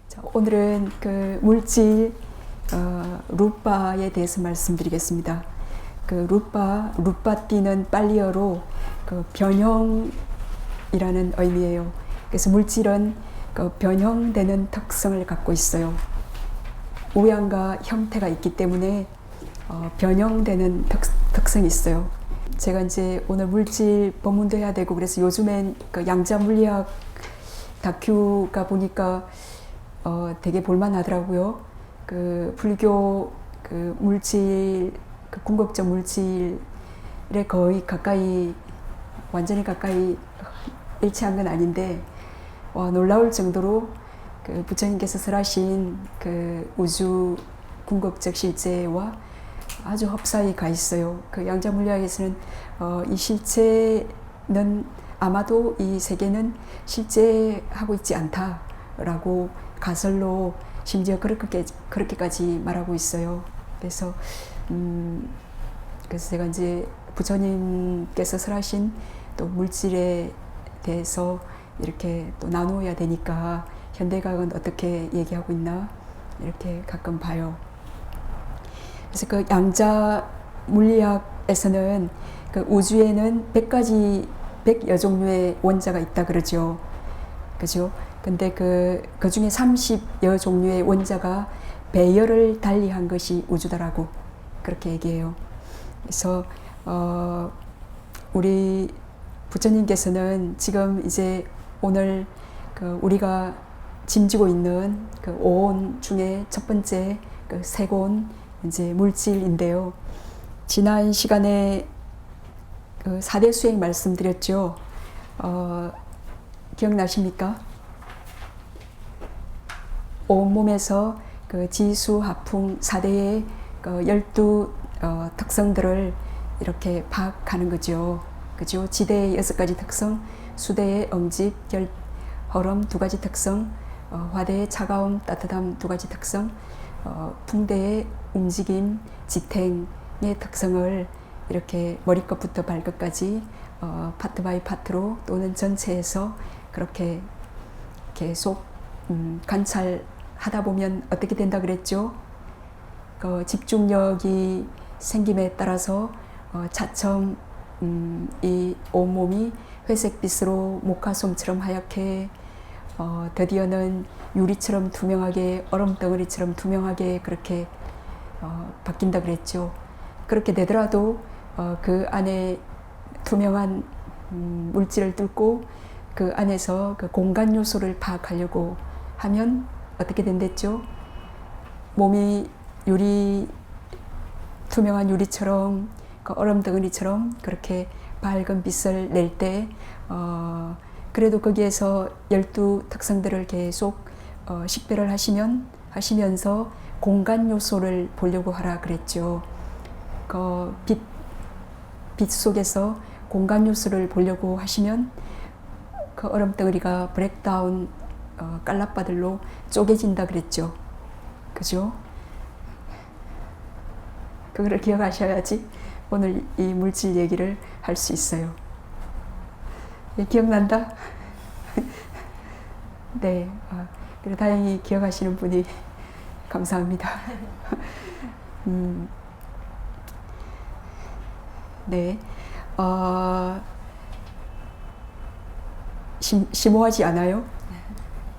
자, 오늘은 그 물질 루파에 대해서 말씀드리겠습니다. 그 루파띠는 빨리어로 그 변형이라는 의미예요. 그래서 물질은 그 변형되는 특성을 갖고 있어요. 모양과 형태가 있기 때문에 변형되는 특성이 있어요. 제가 이제 오늘 물질 법문도 해야 되고 그래서 요즘엔 그 양자 물리학 다큐가 보니까 되게 볼만하더라고요. 그 불교 그 물질, 그 궁극적 물질에 거의 가까이, 완전히 가까이 일치한 건 아닌데, 놀라울 정도로 그 부처님께서 설하신 그 우주 궁극적 실제와 아주 흡사히 가 있어요. 그 양자 물리학에서는 이 실체는 아마도 이 세계는 실제하고 있지 않다라고 가설로 심지어 그렇게까지 말하고 있어요. 그래서 제가 이제 부처님께서 설하신 또 물질에 대해서 이렇게 또 나누어야 되니까 현대과학은 어떻게 얘기하고 있나 이렇게 가끔 봐요. 그래서 그 양자 물리학에서는 그 우주에는 100여 종류의 원자가 있다 그러죠. 그죠? 근데 그 중에 30여 종류의 원자가 배열을 달리한 것이 우주다라고 그렇게 얘기해요. 그래서 우리 부처님께서는 지금 이제 오늘 그 우리가 짐지고 있는 그 오온 중에 첫 번째 그 세곤 이제 물질인데요. 지난 시간에 그 4대 수행 말씀드렸죠. 기억나십니까? 온몸에서 그 지수, 하풍, 4대의 그 12 특성들을 이렇게 파악하는 거죠. 그죠? 지대의 6가지 특성, 수대의 응집, 허럼 2가지 특성, 화대의 차가움, 따뜻함 2가지 특성, 풍대의 움직임, 지탱의 특성을 이렇게 머리끝부터 발끝까지 파트 바이 파트로 또는 전체에서 그렇게 계속 관찰하다 보면 어떻게 된다 그랬죠? 그 집중력이 생김에 따라서 차츰 이 온몸이 회색빛으로 목화솜처럼 하얗게 드디어는 유리처럼 투명하게, 얼음덩어리처럼 투명하게 그렇게 바뀐다 그랬죠. 그렇게 되더라도 그 안에 투명한 물질을 뚫고 그 안에서 그 공간 요소를 파악하려고 하면 어떻게 된댔죠? 몸이 투명한 유리처럼 그 얼음덩어리처럼 그렇게 밝은 빛을 낼 때 그래도 거기에서 12 특성들을 계속 식별을 하시면서 공간 요소를 보려고 하라 그랬죠. 그 빛 속에서 공간 요소를 보려고 하시면 그 얼음덩어리가 브레이크다운 깔라바들로 쪼개진다 그랬죠. 그죠? 그거를 기억하셔야지 오늘 이 물질 얘기를 할 수 있어요. 예, 기억난다? 네. 그래 다행히 기억하시는 분이 감사합니다. 네. 심오하지 않아요?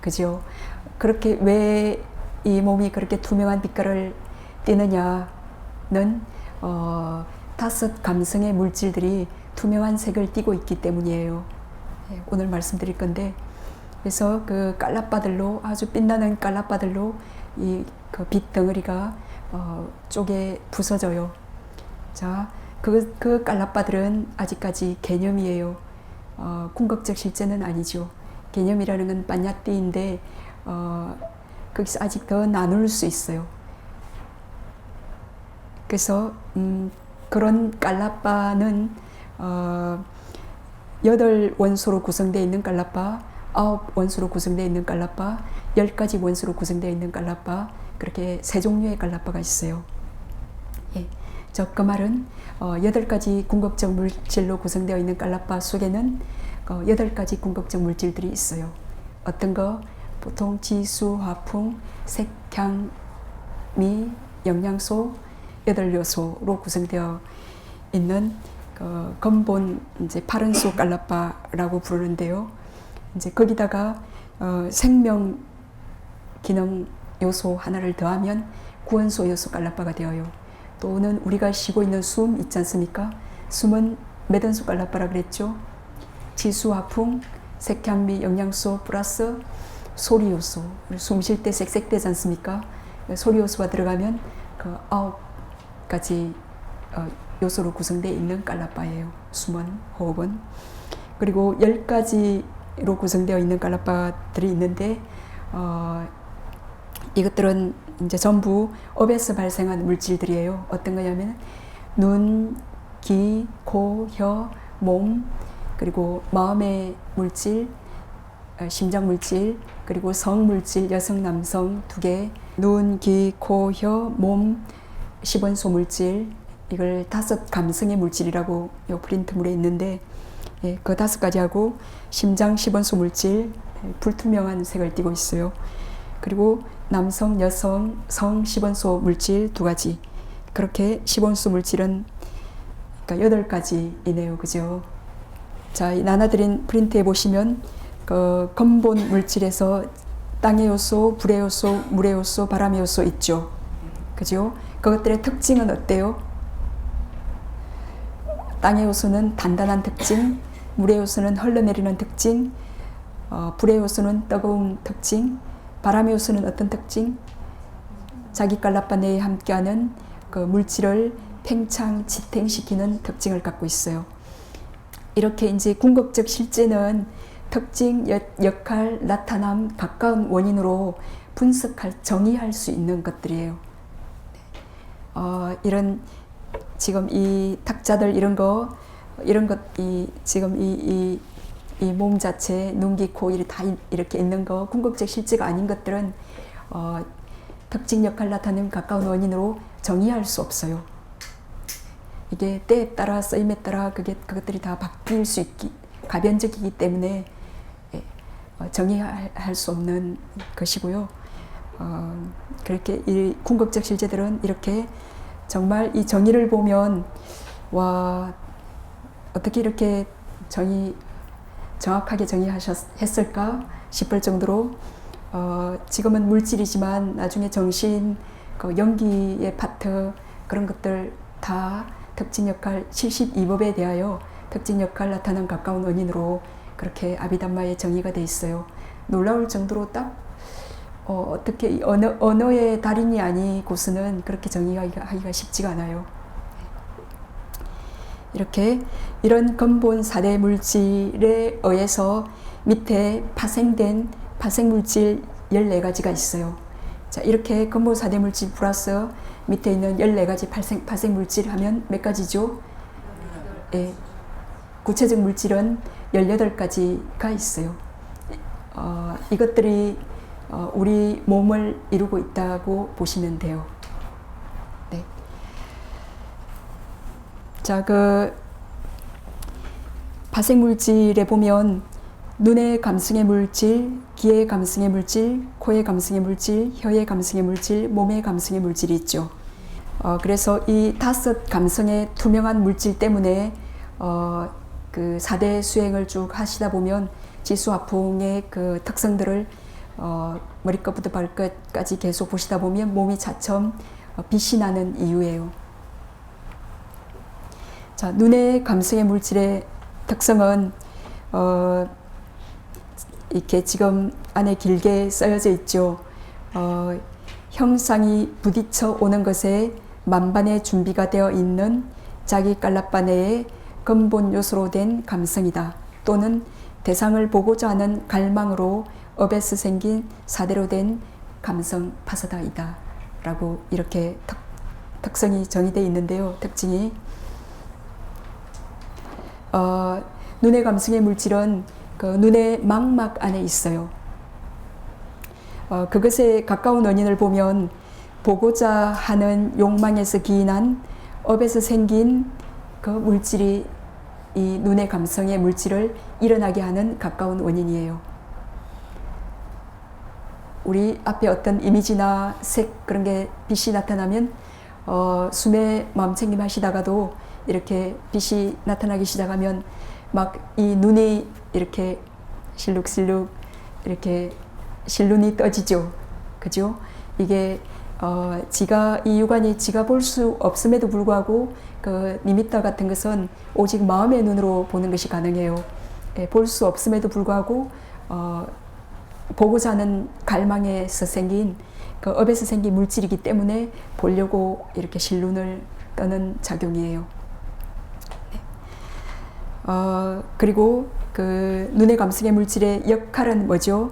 그죠? 그렇게 왜 이 몸이 그렇게 투명한 빛깔을 띠느냐는 5 감성의 물질들이 투명한 색을 띠고 있기 때문이에요. 네, 오늘 말씀드릴 건데, 그래서 그 깔라바들로, 아주 빛나는 깔라바들로 이 그 빛 덩어리가 쪼개 부서져요. 자, 그 깔라바들은 아직까지 개념이에요. 궁극적 실제는 아니죠. 개념이라는 건 빠냐띠인데 거기서 아직 더 나눌 수 있어요. 그래서 그런 깔라바는 8 원소로 구성되어 있는 깔라바, 9 원소로 구성되어 있는 깔라바, 10가지 원소로 구성되어 있는 깔라바, 그렇게 3종류의 깔라바가 있어요. 예. 그 말은 8가지 궁극적 물질로 구성되어 있는 깔라바 속에는 8가지 궁극적 물질들이 있어요. 어떤 거? 보통 지수, 화풍, 색향, 미, 영양소 8요소로 구성되어 있는 근본 이제 파른소 깔라빠라고 부르는데요. 이제 거기다가 생명 기능 요소 하나를 더하면 구원소 요소 깔라빠가 되어요. 또는 우리가 쉬고 있는 숨 있지 않습니까? 숨은 메던소 깔라빠라 그랬죠. 지수, 화풍, 색향미, 영양소 플러스 소리 요소. 숨 쉴 때 쌕쌕되지 않습니까? 소리 요소가 들어가면 그 9가지 요소로 구성되어 있는 깔라빠예요. 숨은, 호흡은. 그리고 10가지로 구성되어 있는 깔라빠들이 있는데 이것들은 이제 전부 업에서 발생한 물질들이에요. 어떤 거냐면 눈, 귀, 코, 혀, 몸, 그리고 마음의 물질, 심장 물질, 그리고 성 물질, 여성, 남성 2개, 눈, 귀, 코, 혀, 몸, 10원소 물질, 이걸 5 감성의 물질이라고 요 프린트물에 있는데, 예, 그 5가지하고 심장 10원소 물질, 불투명한 색을 띠고 있어요. 그리고 남성, 여성, 성 10원소 물질 2가지. 그렇게 10원소 물질은 그러니까 8가지이네요. 그죠? 자, 이 나눠드린 프린트에 보시면 그 근본 물질에서 땅의 요소, 불의 요소, 물의 요소, 바람의 요소 있죠. 그죠? 그것들의 특징은 어때요? 땅의 요소는 단단한 특징, 물의 요소는 흘러내리는 특징, 불의 요소는 뜨거운 특징, 바람의 요소는 어떤 특징? 자기 깔라빠 내에 함께하는 그 물질을 팽창, 지탱시키는 특징을 갖고 있어요. 이렇게 이제 궁극적 실제는 특징, 역할, 나타남, 가까운 원인으로 분석할, 정의할 수 있는 것들이에요. 이런 지금 이 탁자들 이런 것 지금 이 몸 자체, 눈, 귀, 코 다 이렇게 있는 거 궁극적 실제가 아닌 것들은 특징, 역할, 나타남, 가까운 원인으로 정의할 수 없어요. 이게 때에 따라 쓰임에 따라 그것들이 다 바뀔 수 있기 가변적이기 때문에 정의할 수 없는 것이고요. 그렇게 이 궁극적 실제들은 이렇게 정말 이 정의를 보면 와 어떻게 이렇게 정확하게 정의했을까 싶을 정도로 지금은 물질이지만 나중에 정신, 그 연기의 파트 그런 것들 다 특징 역할 72법에 대하여 특징 역할 나타난 가까운 원인으로 그렇게 아비담마의 정의가 돼 있어요. 놀라울 정도로 딱 어떻게 언어의 달인이 아니고서는 그렇게 정의하기가 쉽지가 않아요. 이렇게 이런 근본 4대 물질에 의해서 밑에 파생된 파생물질 14가지가 있어요. 자, 이렇게 근본 4대 물질 플러스 밑에 있는 14가지 파생물질 하면 몇 가지죠? 예, 구체적 물질은 18가지가 있어요. 이것들이 우리 몸을 이루고 있다고 보시면 돼요. 네. 자, 그 파생물질에 보면 눈의 감성의 물질, 귀의 감성의 물질, 코의 감성의 물질, 혀의 감성의 물질, 몸의 감성의 물질이 있죠. 그래서 이 5 감성의 투명한 물질 때문에 그 4대 수행을 쭉 하시다 보면 지수화풍의 그 특성들을 머리끝부터 발끝까지 계속 보시다 보면 몸이 차츰 빛이 나는 이유예요. 자, 눈의 감성의 물질의 특성은 이렇게 지금 안에 길게 쓰여져 있죠. 형상이 부딪혀 오는 것에 만반의 준비가 되어 있는 자기 깔라빠 내의 근본 요소로 된 감성이다. 또는 대상을 보고자 하는 갈망으로 업에서 생긴 4대로 된 감성 파사다이다. 라고 이렇게 특성이 정의되어 있는데요. 특징이 눈의 감성의 물질은 그 눈의 망막 안에 있어요. 그것에 가까운 원인을 보면 보고자 하는 욕망에서 기인한 업에서 생긴 그 물질이 이 눈의 감성의 물질을 일어나게 하는 가까운 원인이에요. 우리 앞에 어떤 이미지나 색 그런 게 빛이 나타나면 숨에 마음챙김 하시다가도 이렇게 빛이 나타나기 시작하면 막 이 눈이 이렇게 실룩실룩 이렇게 실눈이 떠지죠. 그죠? 이게 이 육안이 지가 볼 수 없음에도 불구하고 그 니미타 같은 것은 오직 마음의 눈으로 보는 것이 가능해요. 볼 수 없음에도 불구하고 보고자 하는 갈망에서 생긴 그 업에서 생긴 물질이기 때문에 보려고 이렇게 실눈을 떠는 작용이에요. 그리고 그 눈의 감성의 물질의 역할은 뭐죠?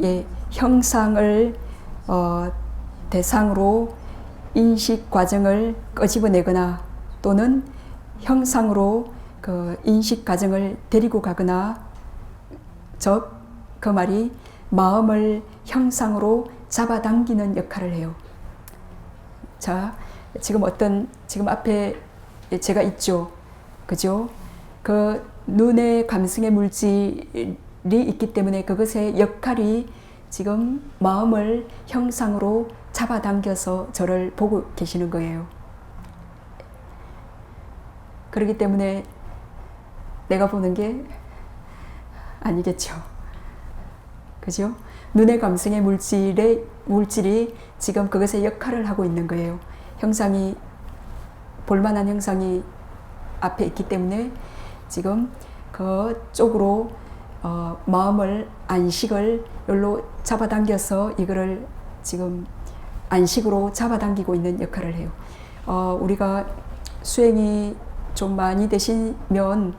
예, 형상을 대상으로 인식 과정을 끄집어내거나 또는 형상으로 그 인식 과정을 데리고 가거나 즉 그 말이 마음을 형상으로 잡아당기는 역할을 해요. 자, 지금 앞에 제가 있죠. 그죠? 그 눈의 감성의 물질이 있기 때문에 그것의 역할이 지금 마음을 형상으로 잡아당겨서 저를 보고 계시는 거예요. 그렇기 때문에 내가 보는 게 아니겠죠. 그죠? 눈의 감성의 물질이 지금 그것의 역할을 하고 있는 거예요. 볼만한 형상이 앞에 있기 때문에 지금 그쪽으로 마음을 안식을 여기로 잡아당겨서 이거를 지금 안식으로 잡아당기고 있는 역할을 해요. 우리가 수행이 좀 많이 되시면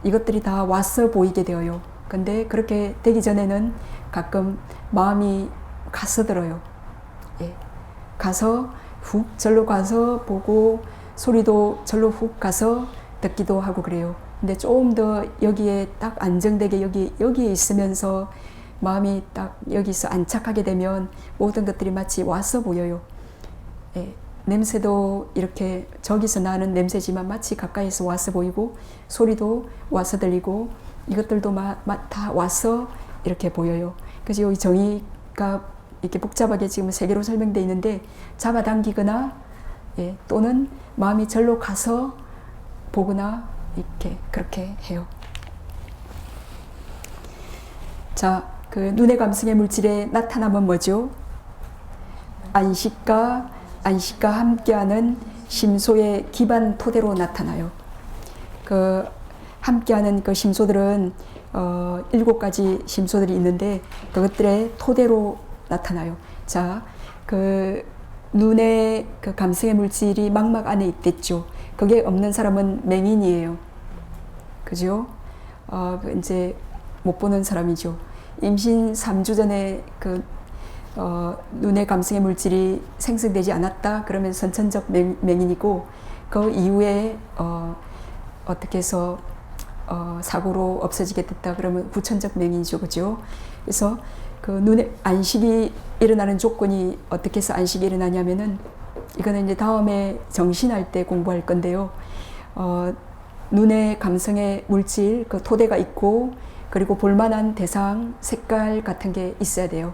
이것들이 다 와서 보이게 되어요. 근데 그렇게 되기 전에는 가끔 마음이 가서 들어요. 예. 가서 훅 절로 가서 보고 소리도 절로 훅 가서 듣기도 하고 그래요. 근데 조금 더 여기에 딱 안정되게 여기에 있으면서 마음이 딱 여기서 안착하게 되면 모든 것들이 마치 와서 보여요. 예. 냄새도 이렇게 저기서 나는 냄새지만 마치 가까이서 와서 보이고 소리도 와서 들리고 이것들도 다 와서 이렇게 보여요. 그래서 여기 정의가 이렇게 복잡하게 지금 세 개로 설명되어 있는데 잡아당기거나 예, 또는 마음이 절로 가서 보거나 이렇게 그렇게 해요. 자, 그 눈의 감성의 물질의 나타남은 뭐죠? 안식과 함께하는 심소의 기반 토대로 나타나요. 그 함께하는 그 심소들은 7가지 심소들이 있는데 그것들의 토대로 나타나요. 자, 그 눈의 그 감성의 물질이 망막 안에 있댔죠. 그게 없는 사람은 맹인이에요. 그죠? 이제 못 보는 사람이죠. 임신 3주 전에 눈의 감성의 물질이 생성되지 않았다 그러면 선천적 맹인이고 그 이후에 어떻게 해서 사고로 없어지게 됐다 그러면 후천적 맹인이죠. 그죠? 그래서 그 눈에 안식이 일어나는 조건이 어떻게 해서 안식이 일어나냐면은 이거는 이제 다음에 정신할 때 공부할 건데요. 눈의 감성의 물질 그 토대가 있고 그리고 볼만한 대상 색깔 같은 게 있어야 돼요.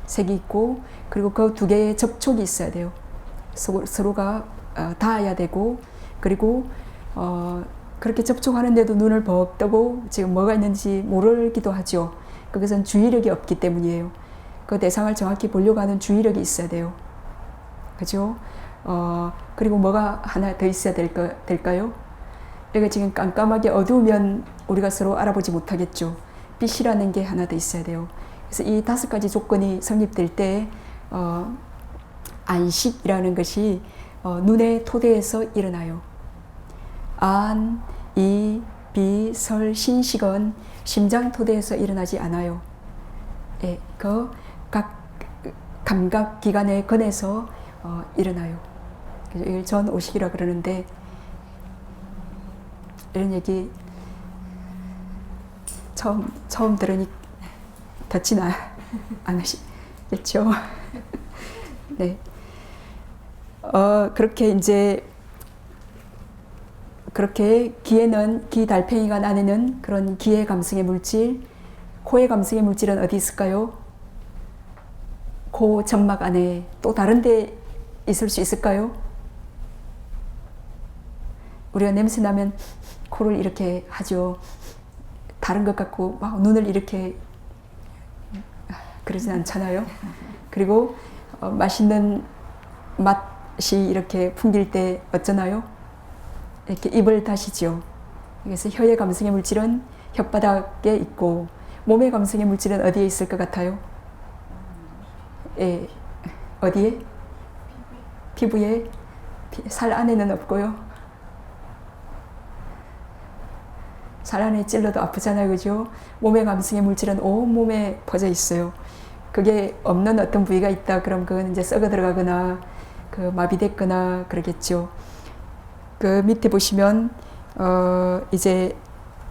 색이 있고 그리고 그 두 개의 접촉이 있어야 돼요. 서로가 닿아야 되고 그리고 그렇게 접촉하는데도 눈을 벅 뜨고 지금 뭐가 있는지 모르기도 하죠. 그것은 주의력이 없기 때문이에요. 그 대상을 정확히 보려고 하는 주의력이 있어야 돼요. 그죠? 그리고 뭐가 하나 더 있어야 될까요? 여기가 지금 깜깜하게 어두우면 우리가 서로 알아보지 못하겠죠. 빛이라는 게 하나 더 있어야 돼요. 그래서 이 5가지 조건이 성립될 때 안식이라는 것이 눈의 토대에서 일어나요. 안, 이, 비, 설, 신식은 심장 토대에서 일어나지 않아요. 예, 그 각 감각 기관의 근에서 일어나요. 이걸 전오식이라 그러는데 이런 얘기 처음 들으니 덧지나 않으시겠죠? 네. 그렇게 이제 그렇게 귀에는 귀 달팽이관 안에는 그런 귀의 감성의 물질, 코의 감성의 물질은 어디 있을까요? 코 점막 안에. 또 다른 데 있을 수 있을까요? 우리가 냄새 나면 코를 이렇게 하죠. 다른 것 같고 막 눈을 이렇게 그러진 않잖아요. 그리고 맛있는 맛이 이렇게 풍길 때 어쩌나요? 이렇게 입을 다시죠. 그래서 혀의 감성의 물질은 혓바닥에 있고 몸의 감성의 물질은 어디에 있을 것 같아요? 예, 어디에? 피부에? 살 안에는 없고요. 살 안에 찔러도 아프잖아요, 그죠? 몸의 감성의 물질은 온 몸에 퍼져 있어요. 그게 없는 어떤 부위가 있다 그럼 그건 이제 썩어 들어가거나 그 마비됐거나 그러겠죠. 그 밑에 보시면 이제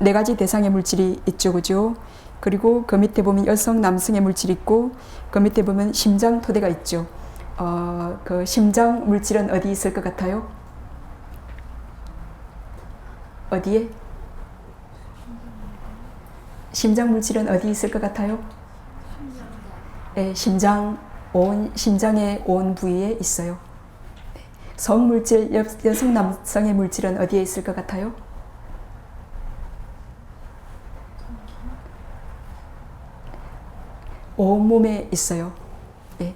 4가지 대상의 물질이 있죠, 그죠? 그리고 그 밑에 보면 여성, 남성의 물질이 있고 그 밑에 보면 심장 토대가 있죠. 그 심장 물질은 어디 있을 것 같아요? 어디에? 심장 물질은 어디 있을 것 같아요? 네, 심장의 온 부위에 있어요. 네. 성물질, 여성, 남성의 물질은 어디에 있을 것 같아요? 온몸에 있어요. 네.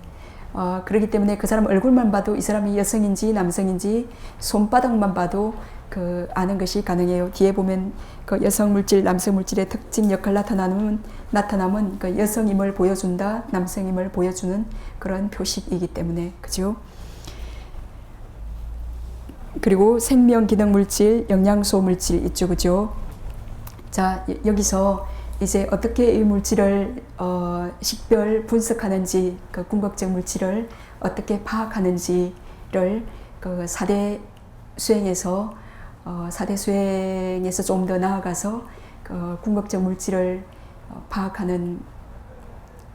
그렇기 때문에 그 사람 얼굴만 봐도 이 사람이 여성인지 남성인지 손바닥만 봐도 그 아는 것이 가능해요. 뒤에 보면 그 여성 물질, 남성 물질의 특징 역할 나타남은 그 여성임을 보여준다, 남성임을 보여주는 그런 표식이기 때문에, 그죠? 그리고 생명 기능 물질, 영양소 물질 있죠, 그죠? 자, 여기서 이제 어떻게 이 물질을 식별 분석하는지, 그 궁극적 물질을 어떻게 파악하는지를 그 4대 수행에서 4대 수행에서 좀 더 나아가서 그 궁극적 물질을 파악하는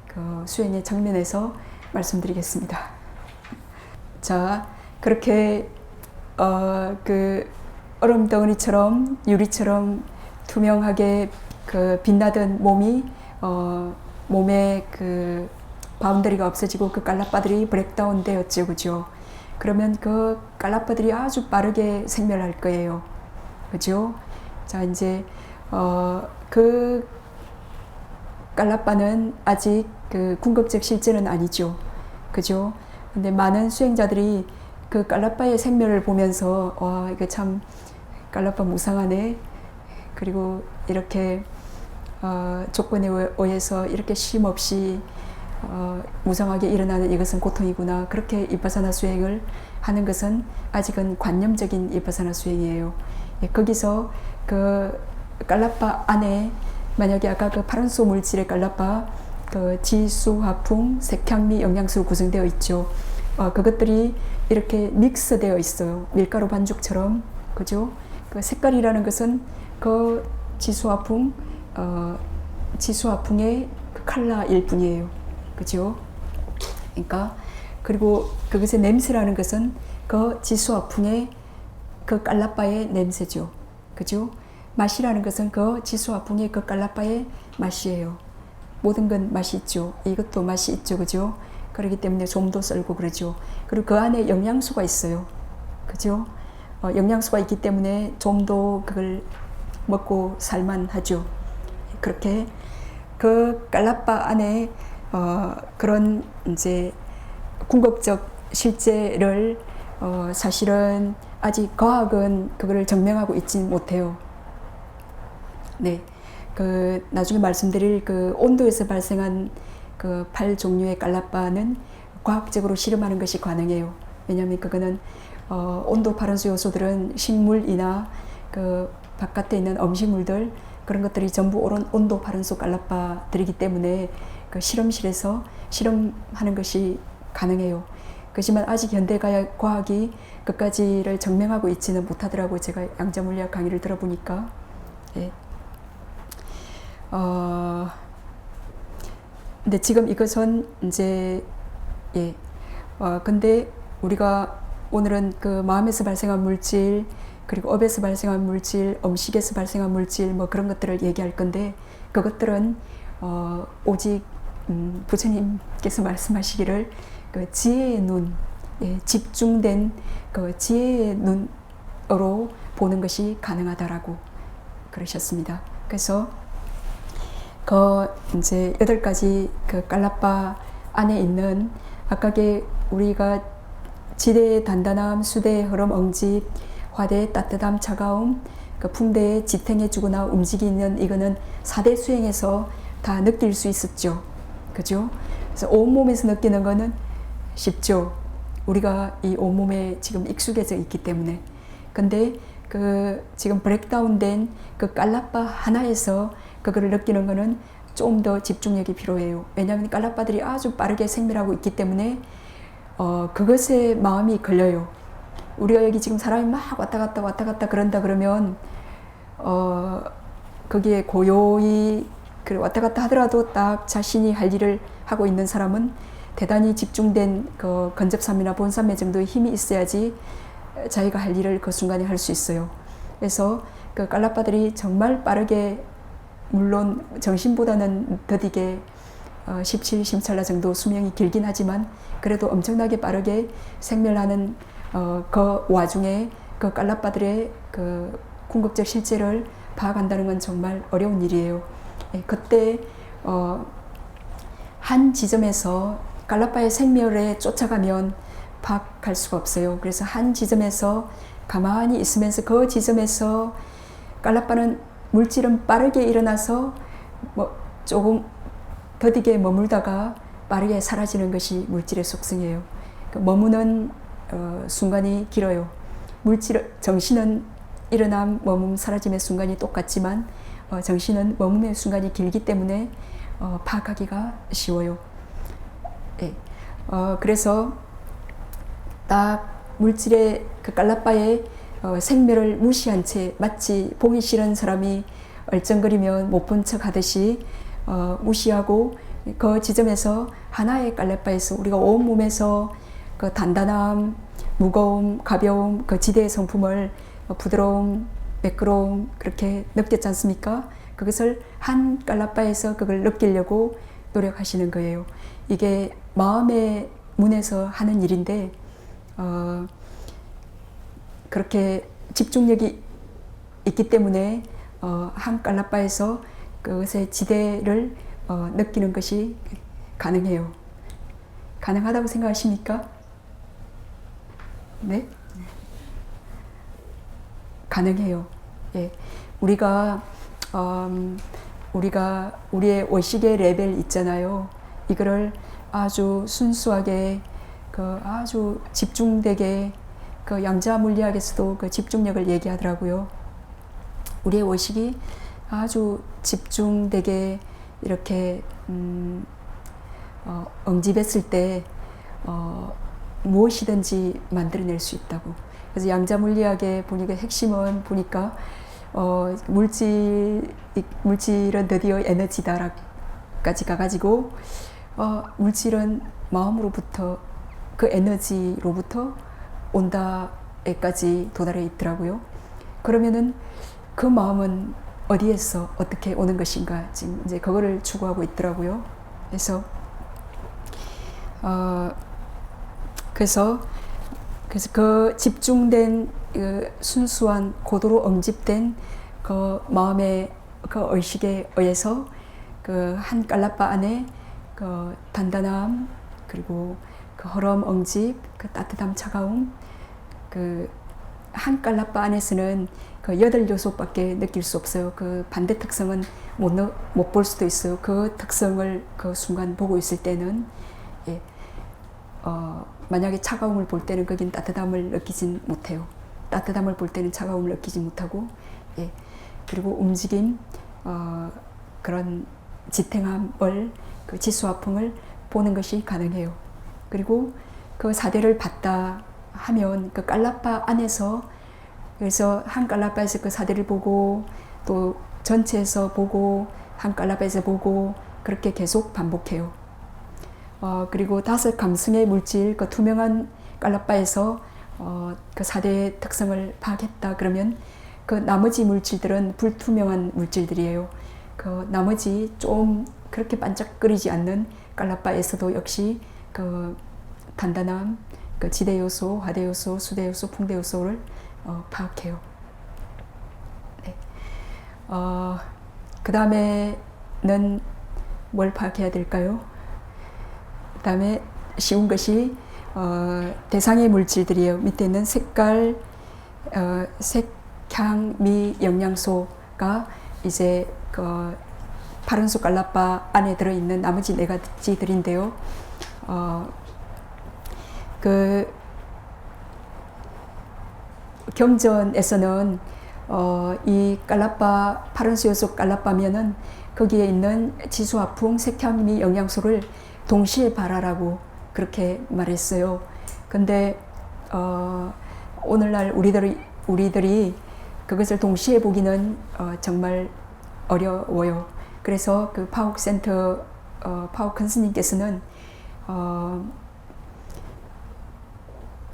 그 수행의 장면에서 말씀드리겠습니다. 자, 그렇게 그 얼음 덩어리처럼 유리처럼 투명하게 그 빛나던 몸이 몸에 그 바운더리가 없어지고 그 깔라빠들이 브렉다운 되었죠, 그죠? 그러면 그 깔라빠들이 아주 빠르게 생멸할 거예요, 그죠? 자, 이제 그 깔라빠는 아직 그 궁극적 실제는 아니죠, 그죠? 근데 많은 수행자들이 그 깔라빠의 생멸을 보면서 와, 이거 참 깔라빠 무상하네. 그리고 이렇게 조건에 의해서 이렇게 쉼 없이 무상하게 일어나는 이것은 고통이구나. 그렇게 이파사나 수행을 하는 것은 아직은 관념적인 이파사나 수행이에요. 예, 거기서 그 깔라빠 안에 만약에 아까 그 파란소 물질의 깔라빠 그 지수, 화풍, 색향미, 영양소로 구성되어 있죠. 그것들이 이렇게 믹스되어 있어요. 밀가루 반죽처럼, 그죠? 그 색깔이라는 것은 그 지수화풍, 지수화풍의 그 컬러일 뿐이에요. 그죠? 그러니까, 그리고 그것의 냄새라는 것은 그 지수화풍의 그 깔라빠의 냄새죠. 그죠? 맛이라는 것은 그 지수화풍의 그 깔라빠의 맛이에요. 모든 건 맛이 있죠. 이것도 맛이 있죠. 그죠? 그렇기 때문에 좀도 썰고 그러죠. 그리고 그 안에 영양소가 있어요. 그죠? 영양소가 있기 때문에 좀도 그걸 먹고 살만하죠. 그렇게 그 깔라빠 안에 그런 이제 궁극적 실제를 사실은 아직 과학은 그거를 증명하고 있지 못해요. 네, 그 나중에 말씀드릴 그 온도에서 발생한 그 8종류의 깔라빠는 과학적으로 실험하는 것이 가능해요. 왜냐하면 그거는 온도 발원수 요소들은 식물이나 그 바깥에 있는 음식물들 그런 것들이 전부 온도 발원수 깔라빠들이기 때문에 그 실험실에서 실험하는 것이 가능해요. 그렇지만 아직 현대 과학이 그까지를 증명하고 있지는 못하더라고요. 제가 양자물리학 강의를 들어보니까. 예. 근데 지금 이것은 이제 예. 근데 우리가 오늘은 그 마음에서 발생한 물질, 그리고 업에서 발생한 물질, 음식에서 발생한 물질, 뭐 그런 것들을 얘기할 건데, 그것들은 오직 부처님께서 말씀하시기를 그 지혜의 눈, 예, 집중된 그 지혜의 눈으로 보는 것이 가능하다라고 그러셨습니다. 그래서 그 이제 8가지 그 깔라빠 안에 있는 아까게 우리가 지대의 단단함, 수대의 흐름, 응집, 화대의 따뜻함, 차가움, 그 풍대의 지탱해 주거나 움직이는 이거는 4대 수행에서 다 느낄 수 있었죠. 그죠? 그래서 온몸에서 느끼는 거는 쉽죠. 우리가 이 온몸에 지금 익숙해져 있기 때문에. 근데 그 지금 브레이크다운 된 그 깔라빠 하나에서 그거를 느끼는 거는 좀 더 집중력이 필요해요. 왜냐하면 깔라빠들이 아주 빠르게 생멸하고 있기 때문에 그것에 마음이 걸려요. 우리가 여기 지금 사람이 막 왔다 갔다 그런다 그러면 거기에 고요히 왔다 갔다 하더라도 딱 자신이 할 일을 하고 있는 사람은 대단히 집중된 그 건접삼이나 본삼의 정도의 힘이 있어야지 자기가 할 일을 그 순간에 할 수 있어요. 그래서 그 깔라빠들이 정말 빠르게, 물론 정신보다는 더디게 17, 18라 정도 수명이 길긴 하지만 그래도 엄청나게 빠르게 생멸하는 그 와중에 그 깔라빠들의 그 궁극적 실제를 파악한다는 건 정말 어려운 일이에요. 그때 한 지점에서 깔라빠의 생멸에 쫓아가면 파악할 수가 없어요. 그래서 한 지점에서 가만히 있으면서 그 지점에서 깔라빠는 물질은 빠르게 일어나서 뭐 조금 더디게 머물다가 빠르게 사라지는 것이 물질의 속성이에요. 그 머무는 순간이 길어요. 정신은 일어남, 머문, 사라짐의 순간이 똑같지만 정신은 머문의 순간이 길기 때문에 파악하기가 쉬워요. 예. 그래서 딱 물질의 그 깔라빠의 생멸을 무시한 채 마치 보기 싫은 사람이 얼쩡거리면 못 본 척 하듯이 무시하고 그 지점에서 하나의 깔라빠에서 우리가 온몸에서 그 단단함, 무거움, 가벼움, 그 지대의 성품을 부드러움, 매끄러움 그렇게 느꼈지 않습니까? 그것을 한 깔라빠에서 그걸 느끼려고 노력하시는 거예요. 이게 마음의 문에서 하는 일인데 그렇게 집중력이 있기 때문에 한 깔라빠에서 그것의 지대를 느끼는 것이 가능해요. 가능하다고 생각하십니까? 네? 가능해요. 예. 우리가 우리의 의식의 레벨 있잖아요. 이거를 아주 순수하게 아주 집중되게 양자 물리학에서도 그 집중력을 얘기하더라고요. 우리의 의식이 아주 집중되게 이렇게 응집했을 때 무엇이든지 만들어낼 수 있다고. 그래서 양자 물리학의 보니까 핵심은 보니까 물질은 드디어 에너지다까지 가가지고 물질은 마음으로부터 그 에너지로부터 온다에까지 도달해 있더라고요. 그러면은 그 마음은 어디에서 어떻게 오는 것인가 지금 이제 그거를 추구하고 있더라고요. 그래서 그 집중된 그 순수한 고도로 응집된 그 마음의 그 의식에 의해서 그 한 깔라빠 안에 그 단단함 그리고 그 흐름, 응집, 그 따뜻함, 차가움, 그 한 깔라빠 안에서는 그 8요소밖에 느낄 수 없어요. 그 반대 특성은 못 볼 수도 있어요. 그 특성을 그 순간 보고 있을 때는 예, 만약에 차가움을 볼 때는 거긴 따뜻함을 느끼진 못해요. 따뜻함을 볼 때는 차가움을 느끼지 못하고 예, 그리고 움직임, 그런 지탱함을 그 지수화풍을 보는 것이 가능해요. 그리고 그 사대를 봤다 하면 그 깔라빠 안에서 그래서 한 깔라빠에서 그 사대를 보고 또 전체에서 보고 한 깔라빠에서 보고 그렇게 계속 반복해요. 그리고 5 감성의 물질 그 투명한 깔라빠에서 그 사대의 특성을 파악했다 그러면 그 나머지 물질들은 불투명한 물질들이에요. 그 나머지 좀 그렇게 반짝거리지 않는 깔라빠에서도 역시 그 단단함, 그 지대 요소, 화대 요소, 수대 요소, 풍대 요소를 파악해요. 네. 그 다음에는 뭘 파악해야 될까요? 그 다음에 쉬운 것이 대상의 물질들이에요. 밑에 있는 색깔, 색, 향, 미, 영양소가 이제 그 파른수 깔라빠 안에 들어있는 나머지 네 가지들인데요. 그 경전에서는 이 깔라빠, 파른수 요소 깔라빠면은 거기에 있는 지수화풍, 색향, 미, 영양소를 동시에 발하라고 그렇게 말했어요. 근데 오늘날 우리들이 그것을 동시에 보기는 정말 어려워요. 그래서 그 파옥센터 파옥큰 스님께서는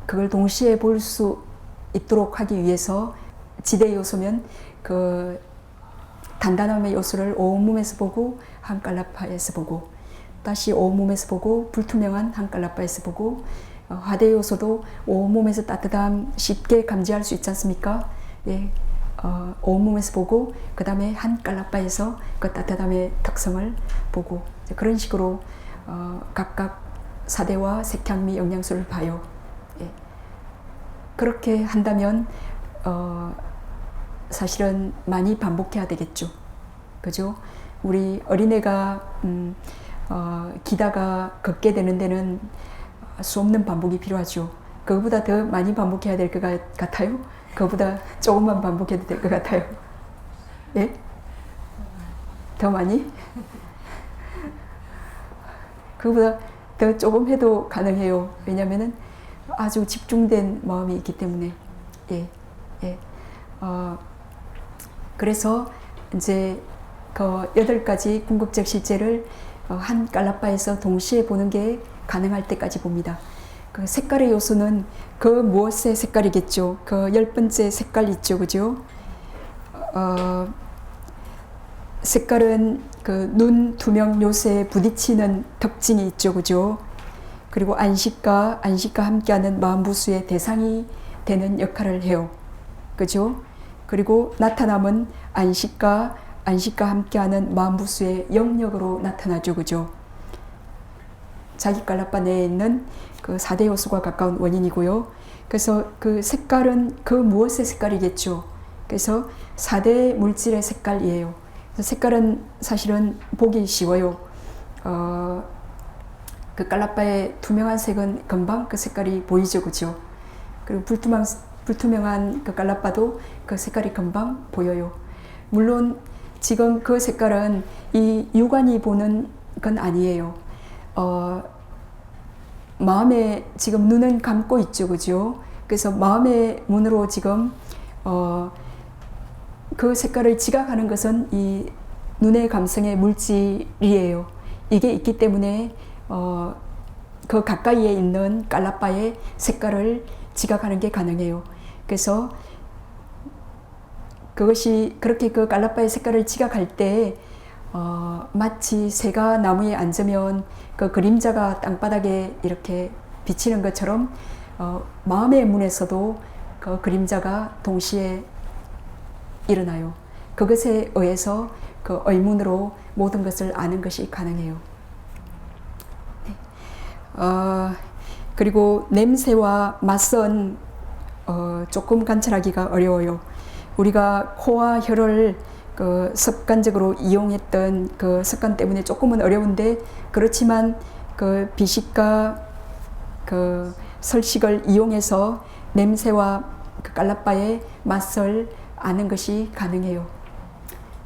그걸 동시에 볼 수 있도록 하기 위해서 지대 요소면 그 단단함의 요소를 온몸에서 보고 한 깔라파에서 보고, 다시 온몸에서 보고 불투명한 한 깔라파에서 보고, 화대 요소도 온몸에서 따뜻함 쉽게 감지할 수 있지 않습니까? 예, 온몸에서 보고 그 다음에 한 깔라빠에서 그 따뜻함의 특성을 보고, 그런 식으로 각각 사대와 색향미 영양소를 봐요. 예. 그렇게 한다면 사실은 많이 반복해야 되겠죠. 그죠? 우리 어린애가 기다가 걷게 되는 데는 수 없는 반복이 필요하죠. 그거보다 더 많이 반복해야 될 것 같아요? 그거보다 조금만 반복해도 될 것 같아요? 예? 더 많이? 그거보다 더 조금 해도 가능해요. 왜냐면은 아주 집중된 마음이 있기 때문에. 예, 예. 그래서 이제 그 8가지 궁극적 실제를 한 깔라빠에서 동시에 보는 게 가능할 때까지 봅니다. 그 색깔의 요소는 그 무엇의 색깔이겠죠. 그 10번째 색깔 있죠, 그죠? 색깔은 그 눈 투명 요소에 부딪히는 특징이 있죠, 그죠? 그리고 안식과 함께하는 마음부수의 대상이 되는 역할을 해요, 그죠? 그리고 나타남은 안식과 함께하는 마음부수의 영역으로 나타나죠, 그죠? 자기 깔라빠 내에 있는 그 4대 요소가 가까운 원인이고요. 그래서 그 색깔은 그 무엇의 색깔이겠죠. 그래서 4대 물질의 색깔이에요. 그래서 색깔은 사실은 보기 쉬워요. 그 깔라빠의 투명한 색은 금방 그 색깔이 보이죠, 그죠? 그리고 불투명한 그 깔라빠도 그 색깔이 금방 보여요. 물론 지금 그 색깔은 이 육안이 보는 건 아니에요. 마음에 지금 눈은 감고 있죠, 그죠? 그래서 마음의 문으로 지금 그 색깔을 지각하는 것은 이 눈의 감성의 물질이에요. 이게 있기 때문에 그 가까이에 있는 깔라빠의 색깔을 지각하는 게 가능해요. 그래서 그것이 그렇게 그 깔라빠의 색깔을 지각할 때 마치 새가 나무에 앉으면 그 그림자가 땅바닥에 이렇게 비치는 것처럼 마음의 문에서도 그 그림자가 동시에 일어나요. 그것에 의해서 그 의문으로 모든 것을 아는 것이 가능해요. 네. 그리고 냄새와 맛은 조금 관찰하기가 어려워요. 우리가 코와 혀를 그 습관적으로 이용했던 그 습관 때문에 조금은 어려운데, 그렇지만 그 비식과 그 설식을 이용해서 냄새와 그 깔라빠의 맛을 아는 것이 가능해요.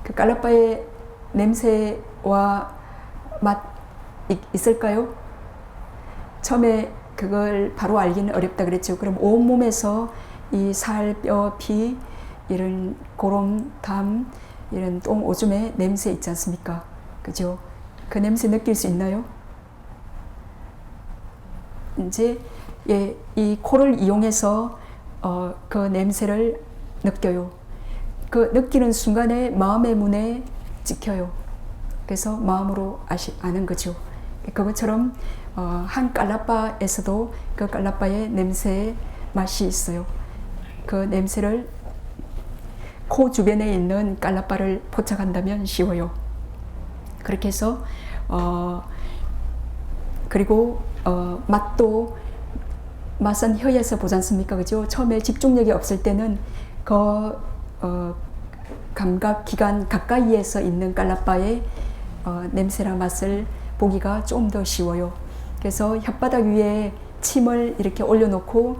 그 깔라빠의 냄새와 맛 있을까요? 처음에 그걸 바로 알기는 어렵다 그랬죠. 그럼 온몸에서 이 살, 뼈, 피, 이런 고름, 담, 이런 똥, 오줌의 냄새 있지 않습니까? 그죠? 그 냄새 느낄 수 있나요? 이제 예, 이 코를 이용해서 그 냄새를 느껴요. 그 느끼는 순간에 마음의 문에 찍혀요. 그래서 마음으로 아는 거죠. 그것처럼 한 깔라빠에서도 그 깔라빠의 냄새의 맛이 있어요. 그 냄새를 코 주변에 있는 깔라빠를 포착한다면 쉬워요. 그렇게 해서 그리고 맛은 혀에서 보지 않습니까? 그죠? 처음에 집중력이 없을 때는 그 감각 기관 가까이에서 있는 깔라빠의 냄새나 맛을 보기가 좀 더 쉬워요. 그래서 혓바닥 위에 침을 이렇게 올려놓고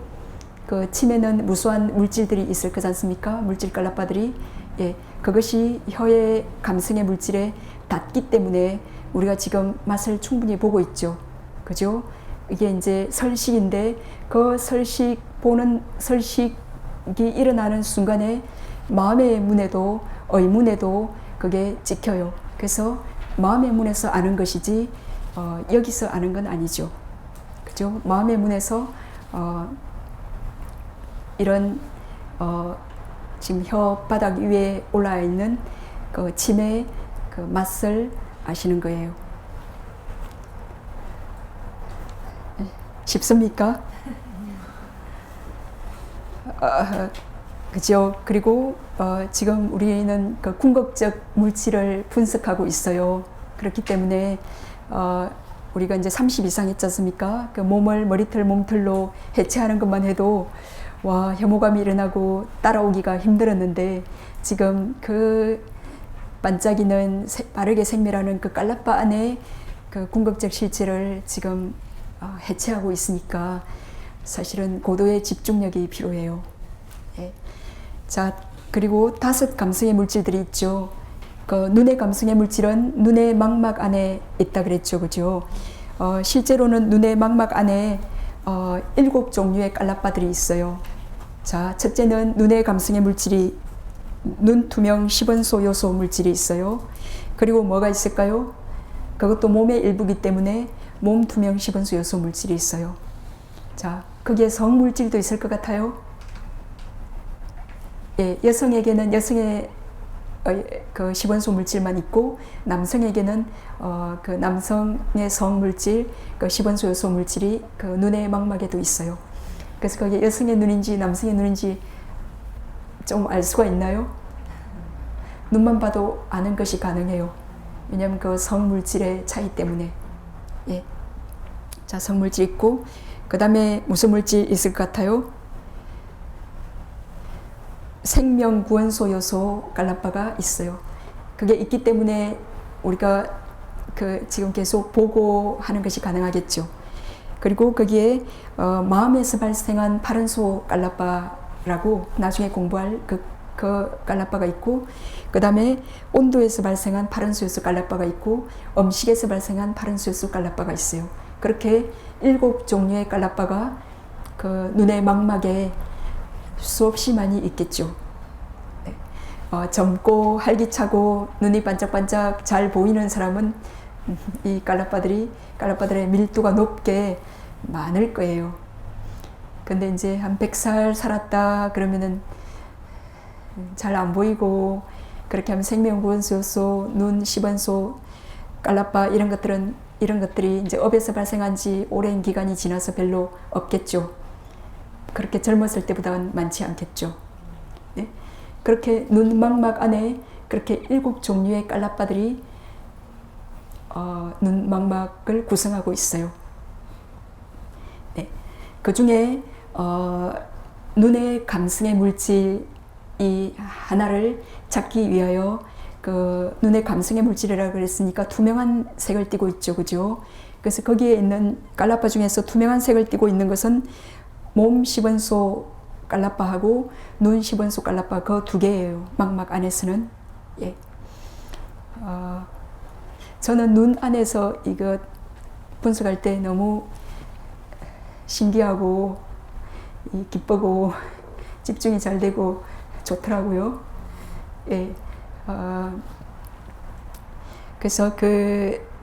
그 침에는 무수한 물질들이 있을 거지 않습니까? 물질 깔라빠들이. 예, 그것이 혀의 감성의 물질에 닿기 때문에 우리가 지금 맛을 충분히 보고 있죠. 그죠? 이게 이제 설식인데 그 설식이 일어나는 순간에 마음의 문에도 의문에도 그게 찍혀요. 그래서 마음의 문에서 아는 것이지 여기서 아는 건 아니죠. 그죠? 마음의 문에서 이런 지금 혀바닥 위에 올라와 있는 그 침의 그 맛을 아시는 거예요. 쉽습니까? 그죠? 그리고 지금 우리는 그 궁극적 물질을 분석하고 있어요. 그렇기 때문에 우리가 이제 30 이상 했지 않습니까? 그 몸을 머리털, 몸털로 해체하는 것만 해도 와, 혐오감이 일어나고 따라오기가 힘들었는데 지금 그 반짝이는 빠르게 생멸하는 그 깔라빠 안에 그 궁극적 실체를 지금 해체하고 있으니까 사실은 고도의 집중력이 필요해요. 예. 자, 그리고 5 감성의 물질들이 있죠. 그 눈의 감성의 물질은 눈의 망막 안에 있다 그랬죠. 그죠? 실제로는 눈의 망막 안에 7 종류의 깔라빠들이 있어요. 자, 첫째는 눈의 감성의 물질이 눈투명 시번소 요소 물질이 있어요. 그리고 뭐가 있을까요? 그것도 몸의 일부이기 때문에 몸투명 시번소 요소 물질이 있어요. 자, 거기에 성물질도 있을 것 같아요. 예, 여성에게는 여성의 그 시번소 물질만 있고 남성에게는 그 남성의 성물질, 그 시번소 요소 물질이 그 눈의 망막에도 있어요. 그래서 거기에 여성의 눈인지 남성의 눈인지 좀 알 수가 있나요? 눈만 봐도 아는 것이 가능해요. 왜냐하면 그 성물질의 차이 때문에. 예. 자, 성물질 있고 그 다음에 무슨 물질 있을 것 같아요? 생명구원소 요소 깔라빠가 있어요. 그게 있기 때문에 우리가 그 지금 계속 보고 하는 것이 가능하겠죠. 그리고 거기에 마음에서 발생한 파른소 깔라빠라고 나중에 공부할 그 깔라빠가 있고, 그 다음에 온도에서 발생한 파른소 요소 깔라빠가 있고, 음식에서 발생한 파른소 요소 깔라빠가 있어요. 그렇게 7 종류의 깔라빠가 그 눈의 망막에 수없이 많이 있겠죠. 네. 젊고 활기차고 눈이 반짝반짝 잘 보이는 사람은 이 깔라빠들의 밀도가 높게 많을 거예요. 근데 이제 한 100살 살았다 그러면은 잘 안 보이고, 그렇게 하면 생명구원소 요소, 눈, 시번소, 깔라빠 이런 것들이 이제 업에서 발생한 지 오랜 기간이 지나서 별로 없겠죠. 그렇게 젊었을 때보다는 많지 않겠죠. 네? 그렇게 눈망막 안에 그렇게 7 종류의 깔라빠들이 눈망막을 구성하고 있어요. 네. 그 중에 눈의 감성의 물질 이 하나를 찾기 위하여 그 눈의 감성의 물질이라고 그랬으니까 투명한 색을 띠고 있죠. 그죠? 그래서 거기에 있는 깔라빠 중에서 투명한 색을 띠고 있는 것은 몸 시번소 깔라빠하고 눈 시번소 깔라빠 그 2개예요. 망막 안에서는. 예. 저는 눈 안에서 이거 분석할 때 너무 신기하고 기쁘고 집중이 잘 되고 좋더라고요. 예. 그래서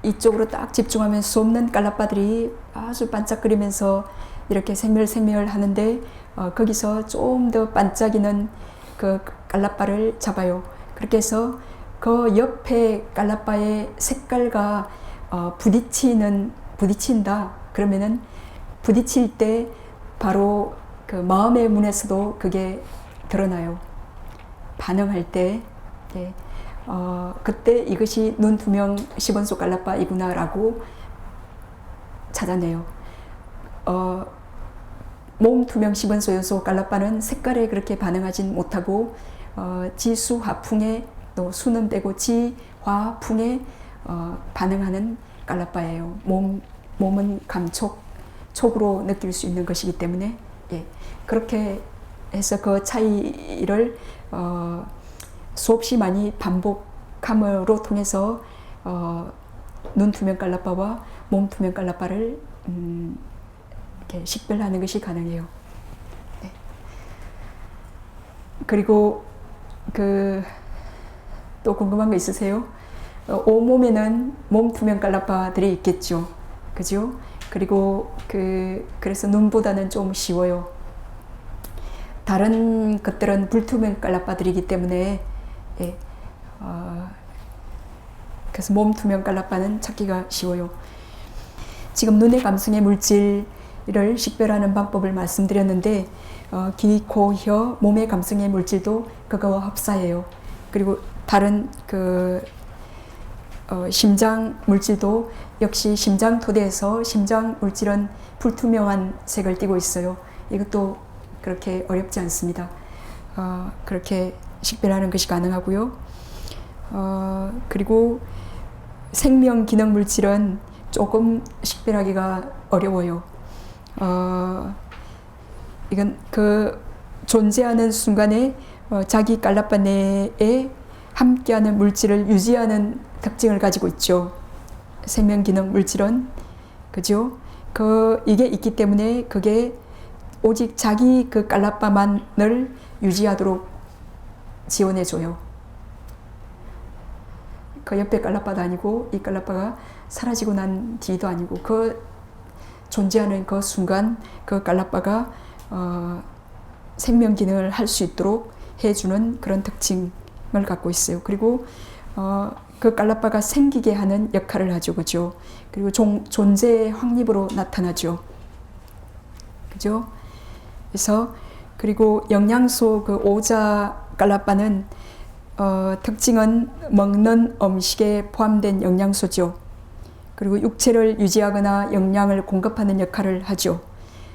이쪽으로 딱 집중하면 수 없는 깔라빠들이 아주 반짝거리면서 이렇게 생멸 하는데 거기서 좀 더 반짝이는 그 깔라빠를 잡아요. 그렇게 해서 그 옆에 깔라빠의 색깔과 부딪힌다. 그러면은 부딪힐 때 바로 그 마음의 문에서도 그게 드러나요. 반응할 때. 예. 그때 이것이 눈 투명 10원소 깔라빠이구나라고 찾아내요. 몸 투명 10원소 요소 깔라빠는 색깔에 그렇게 반응하진 못하고 지수 화풍에 또 수는 빼고 지화풍에 반응하는 깔라빠예요. 몸은 촉으로 느낄 수 있는 것이기 때문에 예. 그렇게 해서 그 차이를 수없이 많이 반복함으로 통해서 눈 투명 깔라빠와 몸 투명 깔라빠를 이렇게 식별하는 것이 가능해요. 네. 그리고 또 궁금한 거 있으세요? 온몸에는 몸 투명 깔라빠들이 있겠죠. 그죠? 그리고 그래서 눈보다는 좀 쉬워요. 다른 것들은 불투명 깔라빠들이기 때문에 예, 그래서 몸 투명 깔라빠는 찾기가 쉬워요. 지금 눈의 감성의 물질을 식별하는 방법을 말씀드렸는데 귀, 코, 혀, 몸의 감성의 물질도 그거와 흡사해요. 그리고 다른 심장 물질도 역시 심장 토대에서 심장 물질은 불투명한 색을 띠고 있어요. 이것도 그렇게 어렵지 않습니다. 그렇게 식별하는 것이 가능하고요. 그리고 생명 기능 물질은 조금 식별하기가 어려워요. 이건 존재하는 순간에 자기 깔라빠 내에 함께하는 물질을 유지하는 특징을 가지고 있죠. 생명 기능 물질은 그죠? 이게 있기 때문에 그게 오직 자기 그 깔라빠만을 유지하도록 지원해줘요. 그 옆에 깔라빠도 아니고 이 깔라빠가 사라지고 난 뒤도 아니고 존재하는 그 순간 그 깔라빠가 생명 기능을 할 수 있도록 해주는 그런 특징을 갖고 있어요. 그리고 그 깔라빠가 생기게 하는 역할을 하죠. 그죠? 그리고 존재의 확립으로 나타나죠. 그죠? 그래서 그리고 영양소 오자 깔라빠는 특징은 먹는 음식에 포함된 영양소죠. 그리고 육체를 유지하거나 영양을 공급하는 역할을 하죠.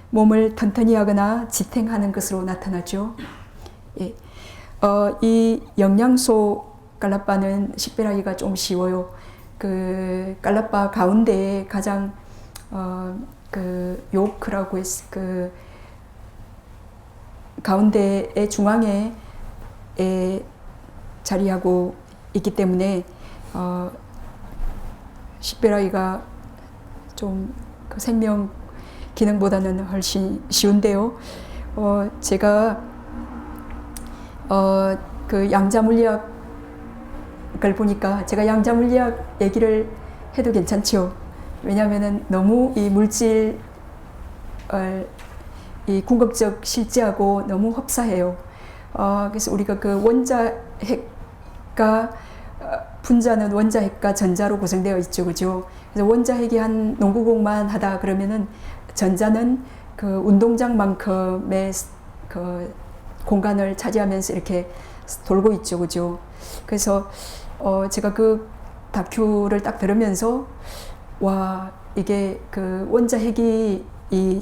몸을 튼튼히 하거나 지탱하는 것으로 나타나죠. 예. 이 영양소 깔라빠는 식별하기가 좀 쉬워요. 깔라빠 가운데에 가장 요크라고 가운데의 중앙에 자리하고 있기 때문에 식별하기가 좀 생명 기능보다는 훨씬 쉬운데요. 제가 양자물리학을 보니까 제가 양자물리학 얘기를 해도 괜찮죠. 왜냐하면 너무 이 물질 이 궁극적 실제하고 너무 흡사해요. 그래서 우리가 원자핵과 분자는 원자핵과 전자로 구성되어 있죠, 그죠? 그래서 원자핵이 한 농구공만 하다 그러면은 전자는 운동장만큼의 공간을 차지하면서 이렇게 돌고 있죠, 그죠? 그래서 제가 다큐를 딱 들으면서 와, 이게 원자핵이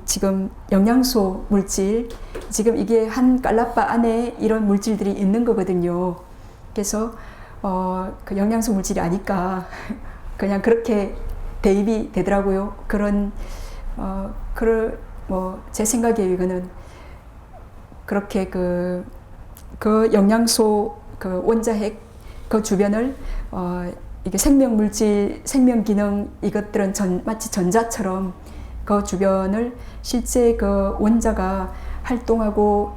지금 영양소 물질, 지금 이게 한 깔라빠 안에 이런 물질들이 있는 거거든요. 그래서 영양소 물질이 아닐까 그냥 그렇게 대입이 되더라고요. 제 생각에 이거는 그렇게 영양소 원자핵 주변을 이게 생명 물질, 생명 기능 이것들은 마치 전자처럼 주변을 실제 원자가 활동하고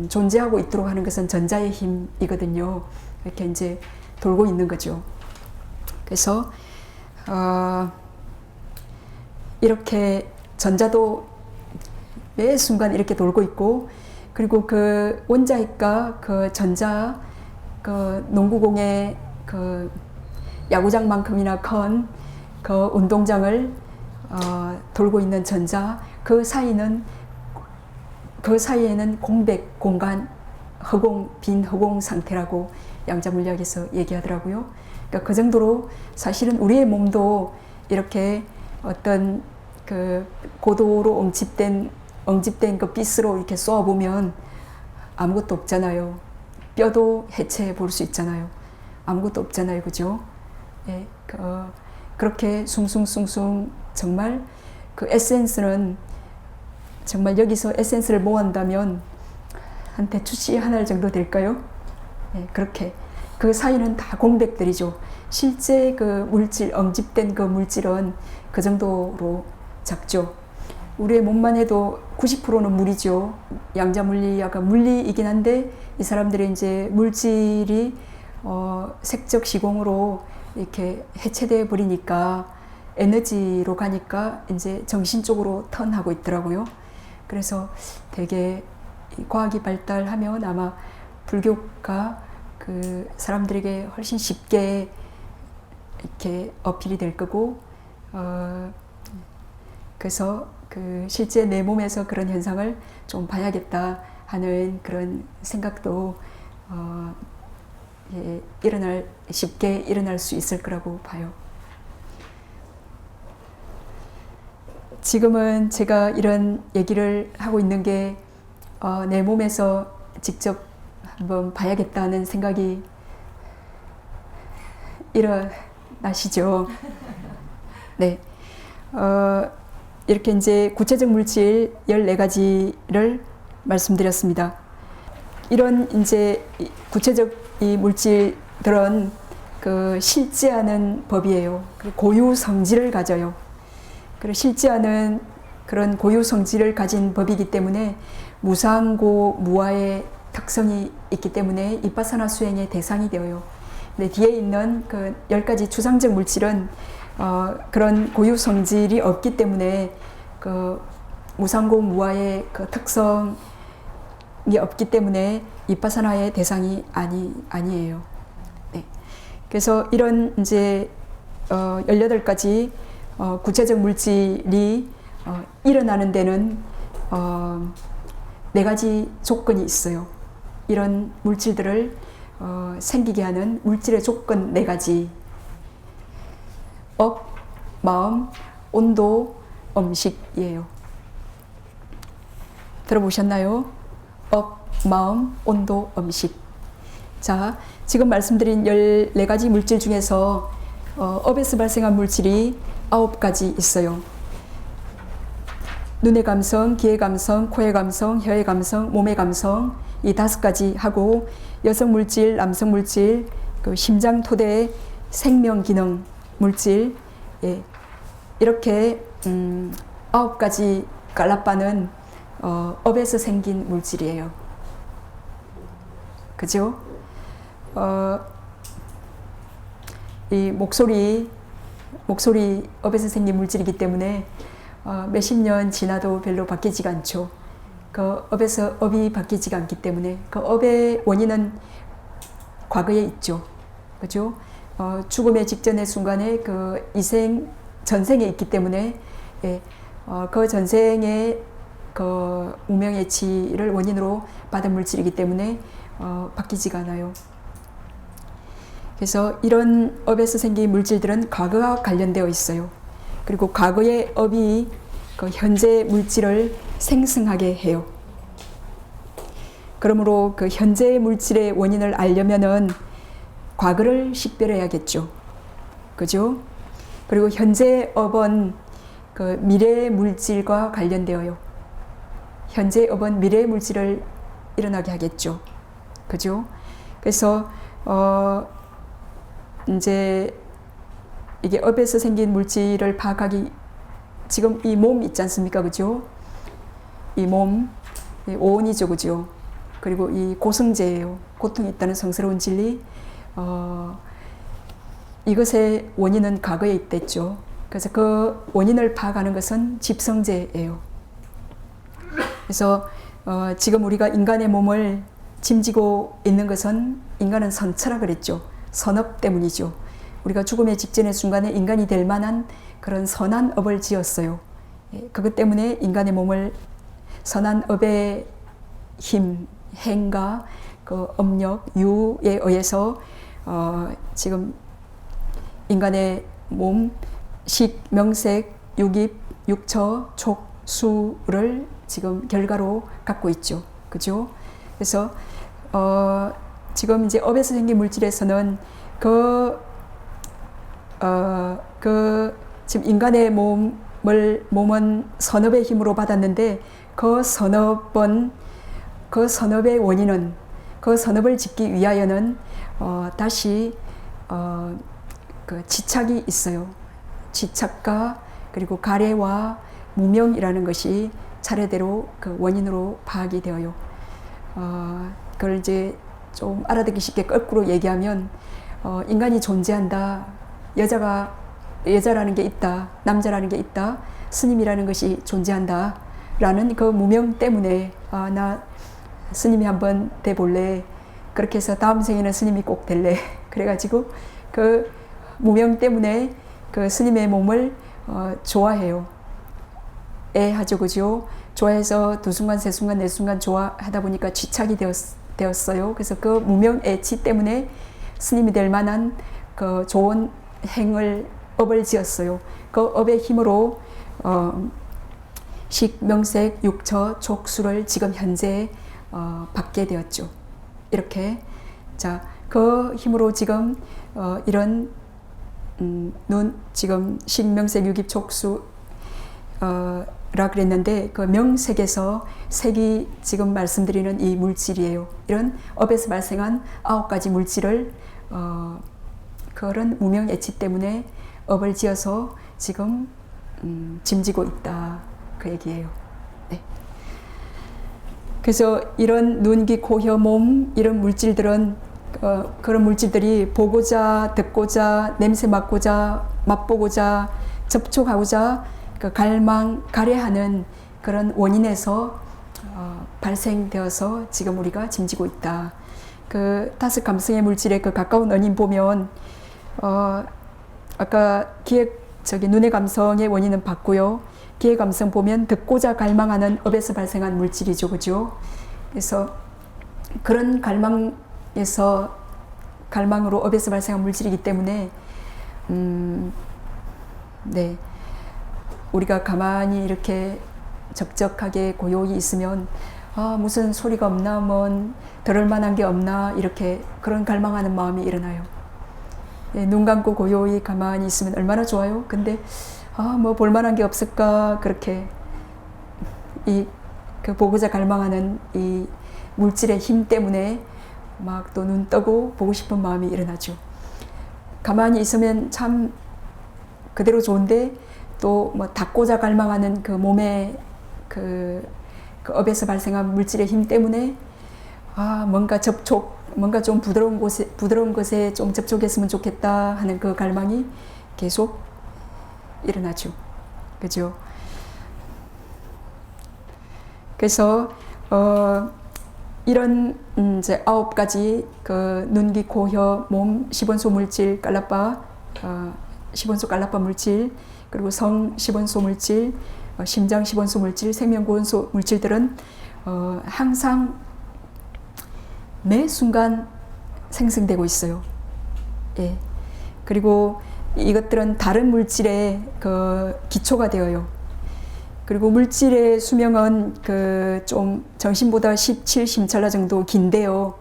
존재하고 있도록 하는 것은 전자의 힘이거든요. 이렇게 이제 돌고 있는 거죠. 그래서 이렇게 전자도 매 순간 이렇게 돌고 있고, 그리고 원자핵과 전자 농구공의 그 야구장만큼이나 큰 그 운동장을 돌고 있는 전자, 그 사이에는 공백 공간, 빈 허공 상태라고 양자물리학에서 얘기하더라고요. 그러니까 그 정도로 사실은 우리의 몸도 이렇게 어떤 그 고도로 엉집된 그 빗으로 이렇게 쏘아보면 아무것도 없잖아요. 뼈도 해체해 볼 수 있잖아요. 아무것도 없잖아요. 그죠? 예, 그렇게 숭숭숭숭 정말 그 에센스는 정말 여기서 에센스를 모은다면 한 대추씨 한 알 정도 될까요? 예, 그렇게 그 사이는 다 공백들이죠. 실제 그 물질, 엉집된 그 물질은 그 정도로 작죠. 우리의 몸만 해도 90%는 물이죠. 양자물리학가 물리이긴 한데 이 사람들이 이제 물질이 색적 시공으로 이렇게 해체되어 버리니까 에너지로 가니까 이제 정신적으로 턴하고 있더라고요. 그래서 되게 과학이 발달하면 아마 불교가 그 사람들에게 훨씬 쉽게 이렇게 어필이 될 거고, 그래서 그 실제 내 몸에서 그런 현상을 좀 봐야겠다 하는 그런 생각도 쉽게 일어날 수 있을 거라고 봐요. 지금은 제가 이런 얘기를 하고 있는 게 내 몸에서 직접 한번 봐야겠다는 생각이 일어나시죠. 네. 이렇게 이제 구체적 물질 14가지를 말씀드렸습니다. 이런 이제 구체적 이 물질들은 그 실제하는 법이에요. 고유 성질을 가져요. 그리고 실제하는 그런 고유 성질을 가진 법이기 때문에 무상고 무아의 특성이 있기 때문에 이빠사나 수행의 대상이 되어요. 근데 뒤에 있는 그 10가지 추상적 물질은 그런 고유 성질이 없기 때문에 그 무상고 무아의 그 특성이 없기 때문에 이빠사나의 대상이 아니에요. 네. 그래서 이런 이제 18가지 구체적 물질이 일어나는 데는 4가지 조건이 있어요. 이런 물질들을 생기게 하는 물질의 조건 4가지. 업, 마음, 온도, 음식이에요. 들어보셨나요? 업, 마음, 온도, 음식. 자, 지금 말씀드린 14가지 물질 중에서 업에서 발생한 물질이 9가지 있어요. 눈의 감성, 귀의 감성, 코의 감성, 혀의 감성, 몸의 감성, 이 5가지 하고 여성 물질, 남성 물질, 그 심장 토대 생명 기능 물질, 예, 이렇게 9가지 깔라빠는 업에서 생긴 물질이에요. 그죠? 이 목소리 업에서 생긴 물질이기 때문에 몇십 년 지나도 별로 바뀌지가 않죠. 그 업이 바뀌지가 않기 때문에 그 업의 원인은 과거에 있죠. 그죠? 죽음의 직전의 순간에 그 전생에 있기 때문에, 예, 그 전생의 그 무명의 치를 원인으로 받은 물질이기 때문에 바뀌지가 않아요. 그래서 이런 업에서 생긴 물질들은 과거와 관련되어 있어요. 그리고 과거의 업이 그 현재 물질을 생성하게 해요. 그러므로 그 현재 물질의 원인을 알려면은 과거를 식별해야겠죠. 그죠? 그리고 현재 업은 그 미래 물질과 관련되어요. 현재 업은 미래 물질을 일어나게 하겠죠. 그죠? 그래서 이제 이게 업에서 생긴 물질을 파악하기, 지금 이 몸 있지 않습니까? 그죠? 이 몸, 오온이죠. 그죠? 그리고 이 고성제예요. 고통이 있다는 성스러운 진리. 이것의 원인은 과거에 있댔죠. 그래서 그 원인을 파악하는 것은 집성제예요. 그래서 지금 우리가 인간의 몸을 짐지고 있는 것은 인간은 선처라 그랬죠. 선업 때문이죠. 우리가 죽음의 직전의 순간에 인간이 될 만한 그런 선한 업을 지었어요. 그것 때문에 인간의 몸을 선한 업의 힘, 행과 그 업력, 유에 의해서 지금 인간의 몸, 식, 명색, 육입, 육처, 촉, 수를 지금 결과로 갖고 있죠. 그죠? 그래서 지금 이제 업에서 생긴 물질에서는 지금 인간의 몸은 선업의 힘으로 받았는데 그 선업의 원인은 그 선업을 짓기 위하여는 다시 그 지착이 있어요. 지착과 그리고 가래와 무명이라는 것이 차례대로 그 원인으로 파악이 되어요. 그걸 이제 좀 알아듣기 쉽게 거꾸로 얘기하면 인간이 존재한다. 여자라는 게 있다. 남자라는 게 있다. 스님이라는 것이 존재한다. 라는 그 무명 때문에 나 스님이 한번 돼볼래. 그렇게 해서 다음 생에는 스님이 꼭 될래. 그래가지고 그 무명 때문에 그 스님의 몸을 좋아해요. 애하죠, 그죠? 좋아해서 두 순간, 세 순간, 네 순간 좋아하다 보니까 집착이 되었어요. 그래서 그 무명 애치 때문에 스님이 될 만한 그 좋은 업을 지었어요. 그 업의 힘으로 식, 명색, 육처, 촉수를 지금 현재 받게 되었죠. 이렇게 자, 그 힘으로 지금 이런 눈 지금 식, 명색, 육입, 촉수 라 그랬는데 그 명색에서 색이 지금 말씀드리는 이 물질이에요. 이런 업에서 발생한 9가지 물질을 그런 무명애치 때문에 업을 지어서 지금 짐지고 있다. 그 얘기예요. 네. 그래서 이런 눈, 귀, 코, 혀, 몸 이런 물질들은 그런 물질들이 보고자, 듣고자, 냄새 맡고자, 맛보고자, 접촉하고자 그 가래하는 그런 원인에서 발생되어서 지금 우리가 짐지고 있다. 그 5 감성의 물질의 그 가까운 원인 보면 아까 눈의 감성의 원인은 봤고요. 기의 감성 보면 듣고자 갈망하는 업에서 발생한 물질이죠, 그죠? 그래서 그런 갈망으로 업에서 발생한 물질이기 때문에 네. 우리가 가만히 이렇게 적적하게 고요히 있으면 무슨 소리가 없나, 들을 만한 게 없나 이렇게 그런 갈망하는 마음이 일어나요. 예, 눈 감고 고요히 가만히 있으면 얼마나 좋아요. 근데 볼 만한 게 없을까 그렇게 그 보고자 갈망하는 이 물질의 힘 때문에 막 또 눈 뜨고 보고 싶은 마음이 일어나죠. 가만히 있으면 참 그대로 좋은데 또 닫고자 갈망하는 그 몸의 그 업에서 발생한 물질의 힘 때문에 뭔가 좀 부드러운 것에 좀 접촉했으면 좋겠다 하는 그 갈망이 계속 일어나죠. 그죠? 그래서 이런 이제 9가지 그 눈, 귀, 코, 혀, 몸, 10원소 물질, 깔라빠, 10원소 깔라빠 물질, 그리고 성 10원소 물질, 심장 10원소 물질, 생명 9원소 물질들은 항상 매 순간 생성되고 있어요. 예. 그리고 이것들은 다른 물질의 그 기초가 되어요. 그리고 물질의 수명은 그 좀 정신보다 17 심찰나 정도 긴데요.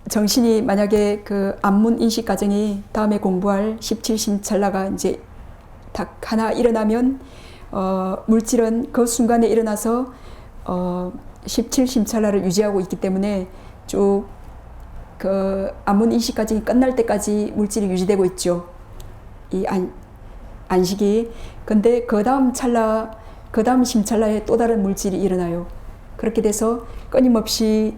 정신이 만약에 그 안문 인식 과정이 다음에 공부할 17 심찰나가 이제 딱 하나 일어나면 물질은 그 순간에 일어나서 17 심찰나를 유지하고 있기 때문에 쭉 그 안문 인식 과정이 끝날 때까지 물질이 유지되고 있죠. 이 안식이. 근데 그 다음 심찰나에 또 다른 물질이 일어나요. 그렇게 돼서 끊임없이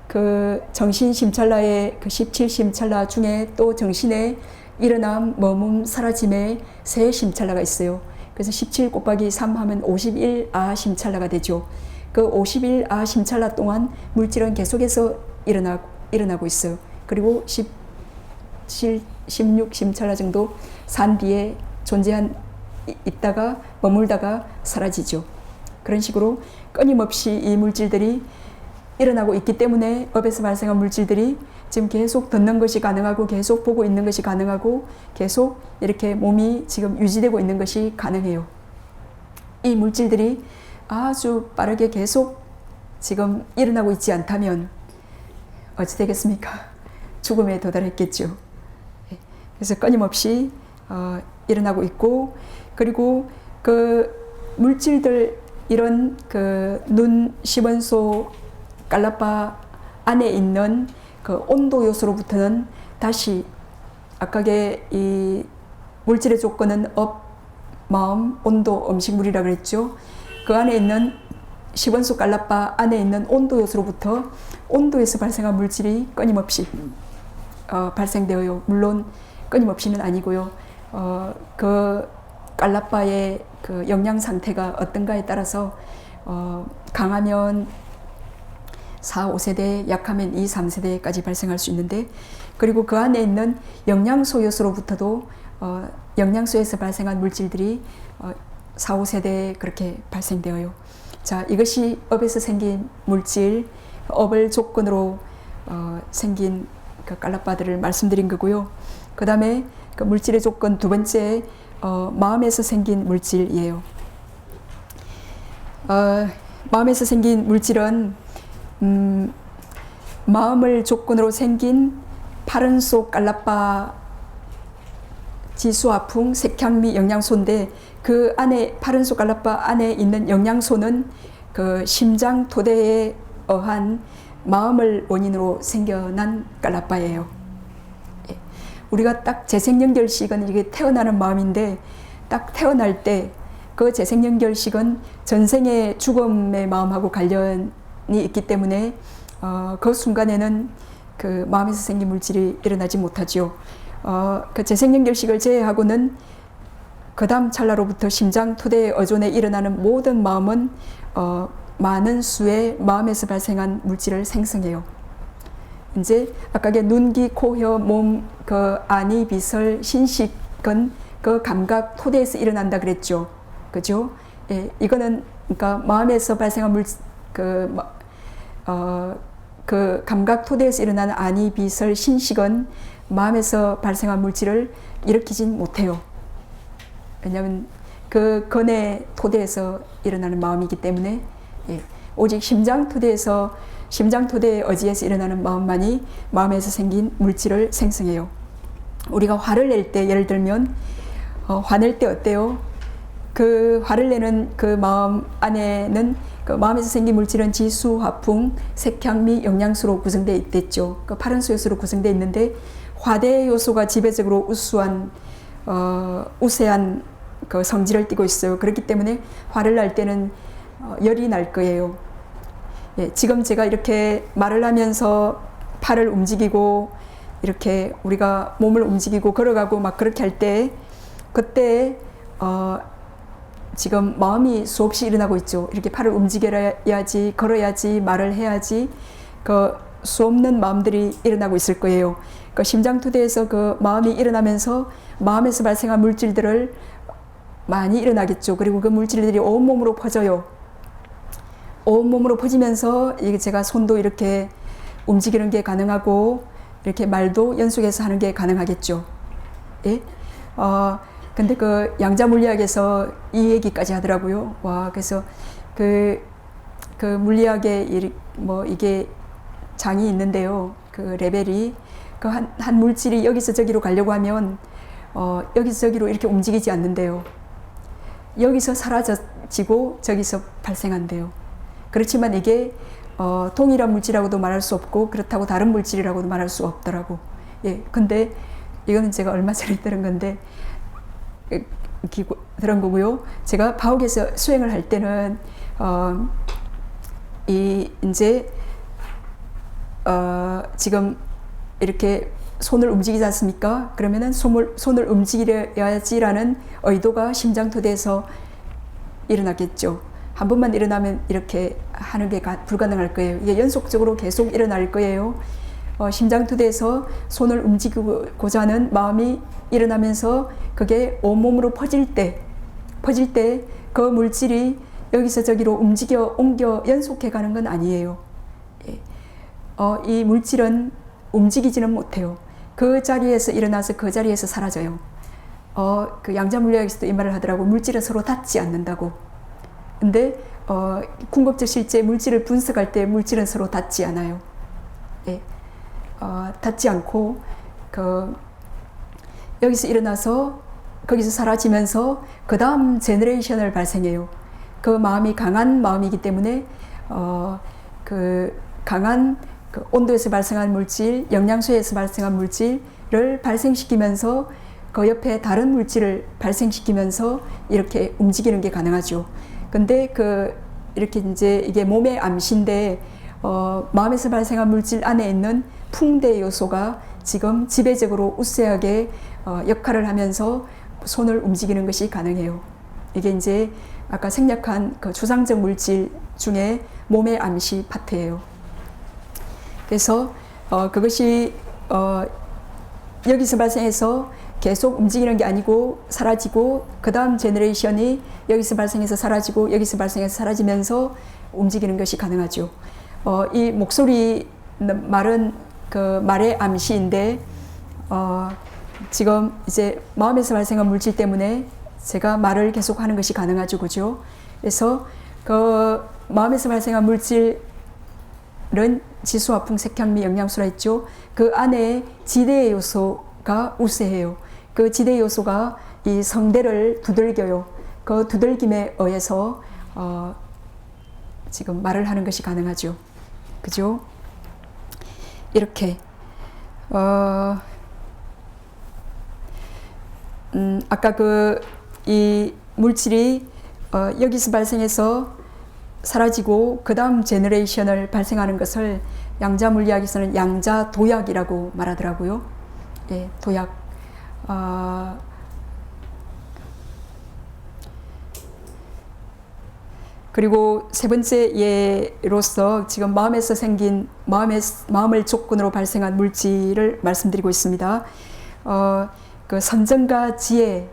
그 정신 심찰나의 그 17 심찰나 중에 또 정신의 일어남, 머문, 사라짐의 세 심찰나가 있어요. 그래서 17 곱하기 3 하면 51 심찰나가 되죠. 그 50일 심찰라 동안 물질은 계속해서 일어나고 있어요. 그리고 16 심찰라 정도 산 뒤에 있다가 머물다가 사라지죠. 그런 식으로 끊임없이 이 물질들이 일어나고 있기 때문에 업에서 발생한 물질들이 지금 계속 듣는 것이 가능하고 계속 보고 있는 것이 가능하고 계속 이렇게 몸이 지금 유지되고 있는 것이 가능해요. 이 물질들이 아주 빠르게 계속 지금 일어나고 있지 않다면 어찌 되겠습니까? 죽음에 도달했겠죠. 그래서 끊임없이 일어나고 있고, 그리고 그 물질들, 이런 그 눈 시원소 깔라빠 안에 있는 그 온도 요소로부터는 다시 아까의 이 물질의 조건은 업, 마음, 온도, 음식물이라 그랬죠. 그 안에 있는 시원소 깔라빠 안에 있는 온도 요소로부터 온도에서 발생한 물질이 끊임없이 발생되어요. 물론 끊임없이는 아니고요. 그 깔라빠의 그 영양 상태가 어떤가에 따라서 강하면 4, 5세대, 약하면 2, 3세대까지 발생할 수 있는데, 그리고 그 안에 있는 영양소 요소로부터도 영양소에서 발생한 물질들이 4, 5세대에 그렇게 발생되어요. 자, 이것이 업에서 생긴 물질, 업을 조건으로 생긴 그 깔라빠들을 말씀드린 거고요. 그 다음에 그 물질의 조건 두 번째, 마음에서 생긴 물질이에요. 마음에서 생긴 물질은 마음을 조건으로 생긴 파른소 깔라빠 지수화풍 색향미 영양소인데, 그 안에 파른소 깔라빠 안에 있는 영양소는 그 심장 토대에 의한 마음을 원인으로 생겨난 깔라빠예요. 우리가 딱 재생연결식은 이게 태어나는 마음인데, 딱 태어날 때 그 재생연결식은 전생의 죽음의 마음하고 관련이 있기 때문에 그 순간에는 그 마음에서 생긴 물질이 일어나지 못하지요. 그 재생연결식을 제외하고는 그 다음 찰나로부터 심장 토대의 어존에 일어나는 모든 마음은 많은 수의 마음에서 발생한 물질을 생성해요. 이제 아까의 눈, 귀, 코, 혀, 몸, 그 안이, 비설, 신식은 그 감각 토대에서 일어난다 그랬죠. 그죠? 예, 이거는 그러니까 마음에서 발생한 그 감각 토대에서 일어나는 안이, 비설, 신식은 마음에서 발생한 물질을 일으키진 못해요. 왜냐하면 그 근의 토대에서 일어나는 마음이기 때문에, 예, 오직 심장 토대의 어지에서 일어나는 마음만이 마음에서 생긴 물질을 생성해요. 우리가 화를 낼 때, 예를 들면 화낼 때 어때요? 그 화를 내는 그 마음 안에는 그 마음에서 생긴 물질은 지수, 화풍, 색향미, 영양소로 구성되어 있댔죠. 그 파른소 요소로 구성되어 있는데, 화대 요소가 지배적으로 우세한 그 성질을 띠고 있어요. 그렇기 때문에 화를 날 때는 열이 날 거예요. 예, 지금 제가 이렇게 말을 하면서 팔을 움직이고 이렇게 우리가 몸을 움직이고 걸어가고 막 그렇게 할 때, 그때 지금 마음이 수없이 일어나고 있죠. 이렇게 팔을 움직여야지, 걸어야지, 말을 해야지, 그 수없는 마음들이 일어나고 있을 거예요. 그 심장토대에서 그 마음이 일어나면서 마음에서 발생한 물질들을 많이 일어나겠죠. 그리고 그 물질들이 온몸으로 퍼져요. 온몸으로 퍼지면서 이게 제가 손도 이렇게 움직이는 게 가능하고, 이렇게 말도 연속해서 하는 게 가능하겠죠. 예? 근데 그 양자 물리학에서 이 얘기까지 하더라고요. 와, 그래서 그 물리학에 이게 장이 있는데요. 그 레벨이 그 한 물질이 여기서 저기로 가려고 하면 여기서 저기로 이렇게 움직이지 않는데요. 여기서 사라지고 저기서 발생한대요. 그렇지만 이게 동일한 물질이라고도 말할 수 없고, 그렇다고 다른 물질이라고도 말할 수 없더라고. 예, 근데 이거는 제가 얼마 전에 들은 건데, 들은 거고요. 제가 바옥에서 수행을 할 때는 이제 지금 이렇게 손을 움직이지 않습니까? 그러면은 손을 움직여야지라는 의도가 심장토대에서 일어나겠죠. 한 번만 일어나면 이렇게 하는 게 불가능할 거예요. 이게 연속적으로 계속 일어날 거예요. 심장투대에서 손을 움직이고자 하는 마음이 일어나면서 그게 온몸으로 퍼질 때 그 물질이 여기서 저기로 옮겨 연속해 가는 건 아니에요. 예. 이 물질은 움직이지는 못해요. 그 자리에서 일어나서 그 자리에서 사라져요. 그 양자물리학에서도 이 말을 하더라고. 물질은 서로 닿지 않는다고. 근데 궁극적 실제 물질을 분석할 때 물질은 서로 닿지 않아요. 예. 닿지 않고 여기서 일어나서 거기서 사라지면서 그 다음 제너레이션을 발생해요. 그 마음이 강한 마음이기 때문에 그 강한 그 온도에서 발생한 물질, 영양소에서 발생한 물질을 발생시키면서 그 옆에 다른 물질을 발생시키면서 이렇게 움직이는 게 가능하죠. 근데 이렇게 이제 이게 몸의 암시인데 마음에서 발생한 물질 안에 있는 풍대 요소가 지금 지배적으로 우세하게 역할을 하면서 손을 움직이는 것이 가능해요. 이게 이제 아까 생략한 그 추상적 물질 중에 몸의 암시 파트예요. 그래서 그것이 여기서 발생해서 계속 움직이는 게 아니고 사라지고 그 다음 제너레이션이 여기서 발생해서 사라지고 여기서 발생해서 사라지면서 움직이는 것이 가능하죠. 이 목소리 말은 그 말의 암시인데 지금 이제 마음에서 발생한 물질 때문에 제가 말을 계속 하는 것이 가능하죠. 그죠? 그래서 그 마음에서 발생한 물질은 지수화풍, 색향미, 영양소라 했죠. 그 안에 지대 요소가 우세해요. 그 지대 요소가 이 성대를 두들겨요. 그 두들김에 의해서 지금 말을 하는 것이 가능하죠. 그죠? 이렇게 아까 이 물질이 여기서 발생해서 사라지고 그 다음 제너레이션을 발생하는 것을 양자물리학에서는 양자도약이라고 말하더라고요. 예, 도약. 그리고 세 번째 예로서 지금 마음에서 생긴 마음을 조건으로 발생한 물질을 말씀드리고 있습니다. 그 선정과 지혜,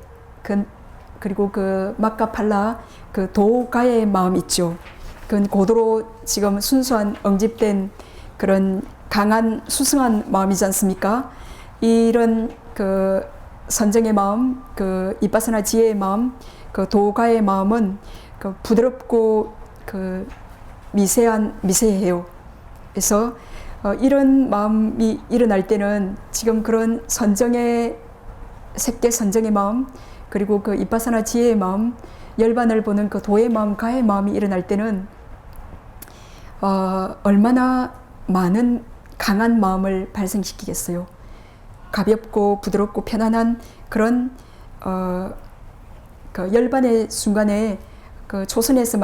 그리고 그 마카팔라, 그 도가의 마음 있죠. 그건 고도로 지금 순수한 응집된 그런 강한 수승한 마음이지 않습니까? 이런 그 선정의 마음, 그 이빠사나 지혜의 마음, 그 도가의 마음은 그 부드럽고 그 미세해요. 그래서 이런 마음이 일어날 때는 지금 그런 선정의 색계 선정의 마음, 그리고 그 이빠사나 지혜의 마음, 열반을 보는 그 도의 마음, 가의 마음이 일어날 때는 얼마나 많은 강한 마음을 발생시키겠어요. 가볍고 부드럽고 편안한 그런 그 열반의 순간에 그 초선에서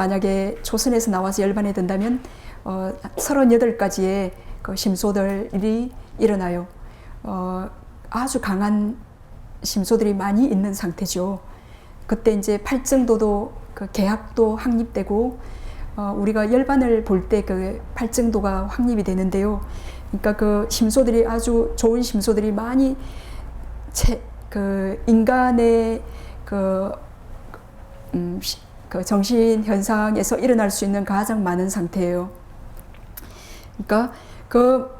나와서 열반에 든다면 38가지의 그 심소들이 일어나요. 아주 강한 심소들이 많이 있는 상태죠. 그때 이제 팔정도도 그 계약도 확립되고 우리가 열반을 볼 때 그 팔정도가 확립이 되는데요. 그러니까 그 심소들이 아주 좋은 심소들이 많이 그 인간의 그 정신 현상에서 일어날 수 있는 가장 많은 상태예요. 그러니까 그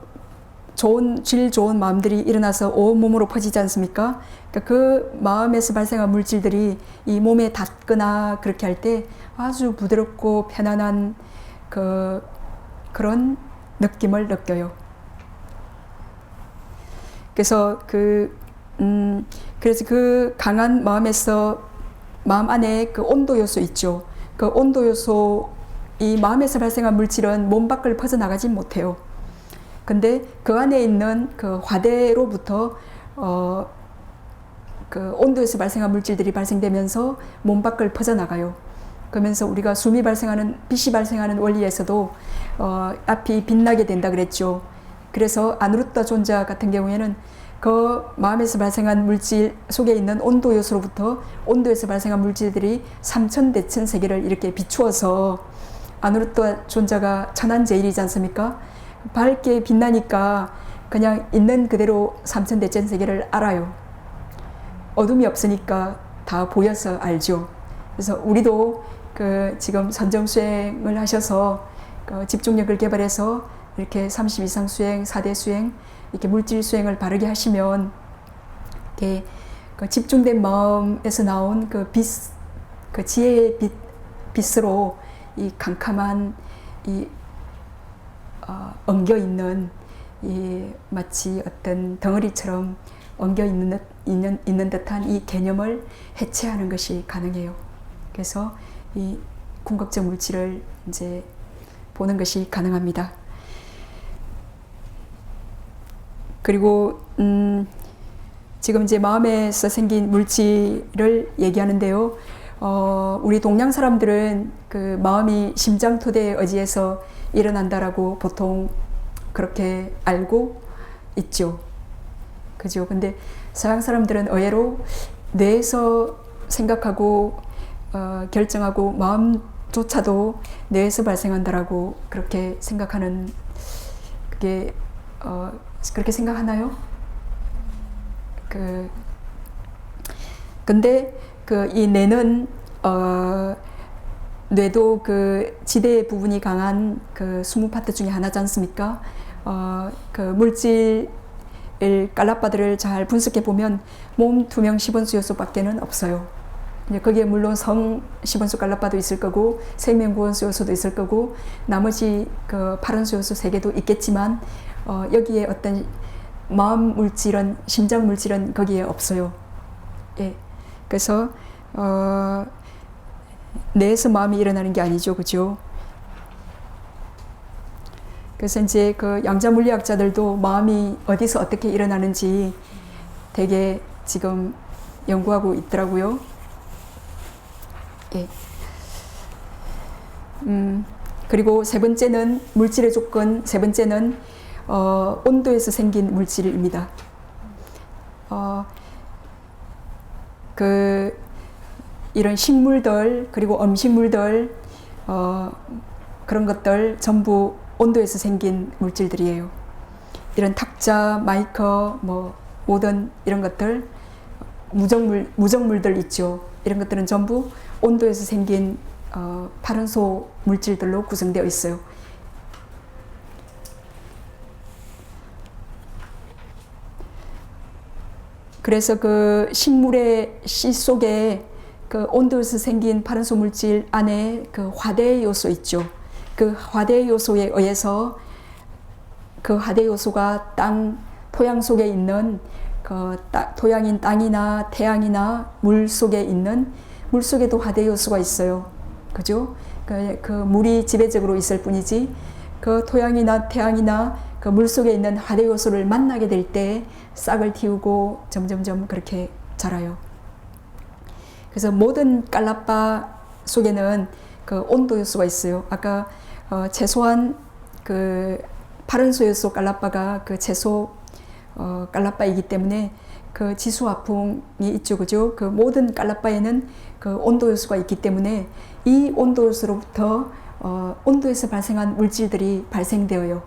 질 좋은 마음들이 일어나서 온 몸으로 퍼지지 않습니까? 그러니까 그 마음에서 발생한 물질들이 이 몸에 닿거나 그렇게 할 때 아주 부드럽고 편안한 그런 느낌을 느껴요. 그래서 그래서 그 강한 마음 안에 그 온도 요소 있죠. 그 온도 요소, 이 마음에서 발생한 물질은 몸 밖을 퍼져나가지 못해요. 근데 그 안에 있는 그 화대로부터 그 온도에서 발생한 물질들이 발생되면서 몸 밖을 퍼져나가요. 그러면서 우리가 빛이 발생하는 원리에서도 앞이 빛나게 된다 그랬죠. 그래서 아누루타 존자 같은 경우에는 그 마음에서 발생한 물질 속에 있는 온도 요소로부터 온도에서 발생한 물질들이 삼천대천 세계를 이렇게 비추어서 안으로 또 존재가 천한제일이지 않습니까? 밝게 빛나니까 그냥 있는 그대로 삼천대천 세계를 알아요. 어둠이 없으니까 다 보여서 알죠. 그래서 우리도 그 지금 선정수행을 하셔서 그 집중력을 개발해서 이렇게 30 이상 수행, 4대 수행, 이렇게 물질 수행을 바르게 하시면 이렇게 그 집중된 마음에서 나온 그 빛, 그 지혜의 빛으로 이 캄캄한 이 엉겨 있는 이 마치 어떤 덩어리처럼 엉겨 있는 듯한 이 개념을 해체하는 것이 가능해요. 그래서 이 궁극적 물질을 이제 보는 것이 가능합니다. 그리고 지금 이제 마음에서 생긴 물질을 얘기하는데요. 우리 동양 사람들은 그 마음이 심장 토대에 의지해서 일어난다라고 보통 그렇게 알고 있죠. 그죠? 근데 서양 사람들은 의외로 뇌에서 생각하고 결정하고 마음조차도 뇌에서 발생한다라고 그렇게 생각하는 그게 그렇게 생각하나요? 근데 이 뇌는 뇌도 그 지대 부분이 강한 그 20파트 중에 하나지 않습니까? 그 물질 깔라빠들을 잘 분석해 보면 몸 투명 10원수 요소밖에는 없어요. 거기에 물론 성 10원수 깔라빠도 있을 거고 생명 9원수 요소도 있을 거고 나머지 그 8원수 요소 3개도 있겠지만 여기에 어떤 마음 물질은 심장 물질은 거기에 없어요. 예. 그래서 뇌에서 마음이 일어나는 게 아니죠, 그죠? 그래서 이제 그 양자 물리학자들도 마음이 어디서 어떻게 일어나는지 되게 지금 연구하고 있더라고요. 예. 그리고 세 번째는 물질의 조건, 세 번째는 온도에서 생긴 물질입니다. 이런 식물들 그리고 음식물들 그런 것들 전부 온도에서 생긴 물질들이에요. 이런 탁자, 마이커, 뭐 모든 이런 것들 무정물들 있죠. 이런 것들은 전부 온도에서 생긴 파른소 물질들로 구성되어 있어요. 그래서 그 식물의 씨 속에 그 온도에서 생긴 파른소 물질 안에 그 화대 요소 있죠. 그 화대 요소에 의해서 그 화대 요소가 토양 속에 있는 그 토양인 땅이나 태양이나 물 속에 있는 물 속에도 화대 요소가 있어요. 그죠? 그 물이 지배적으로 있을 뿐이지 그 토양이나 태양이나 그 물 속에 있는 화대 요소를 만나게 될 때 싹을 틔우고 점점점 그렇게 자라요. 그래서 모든 깔라빠 속에는 그 온도 요소가 있어요. 아까 최소한 그 파른소 요소 깔라빠가 그 최소 깔라빠이기 때문에 그 지수화풍이 있죠, 그죠? 그 모든 깔라빠에는 그 온도 요소가 있기 때문에 이 온도 요소로부터 온도에서 발생한 물질들이 발생되어요.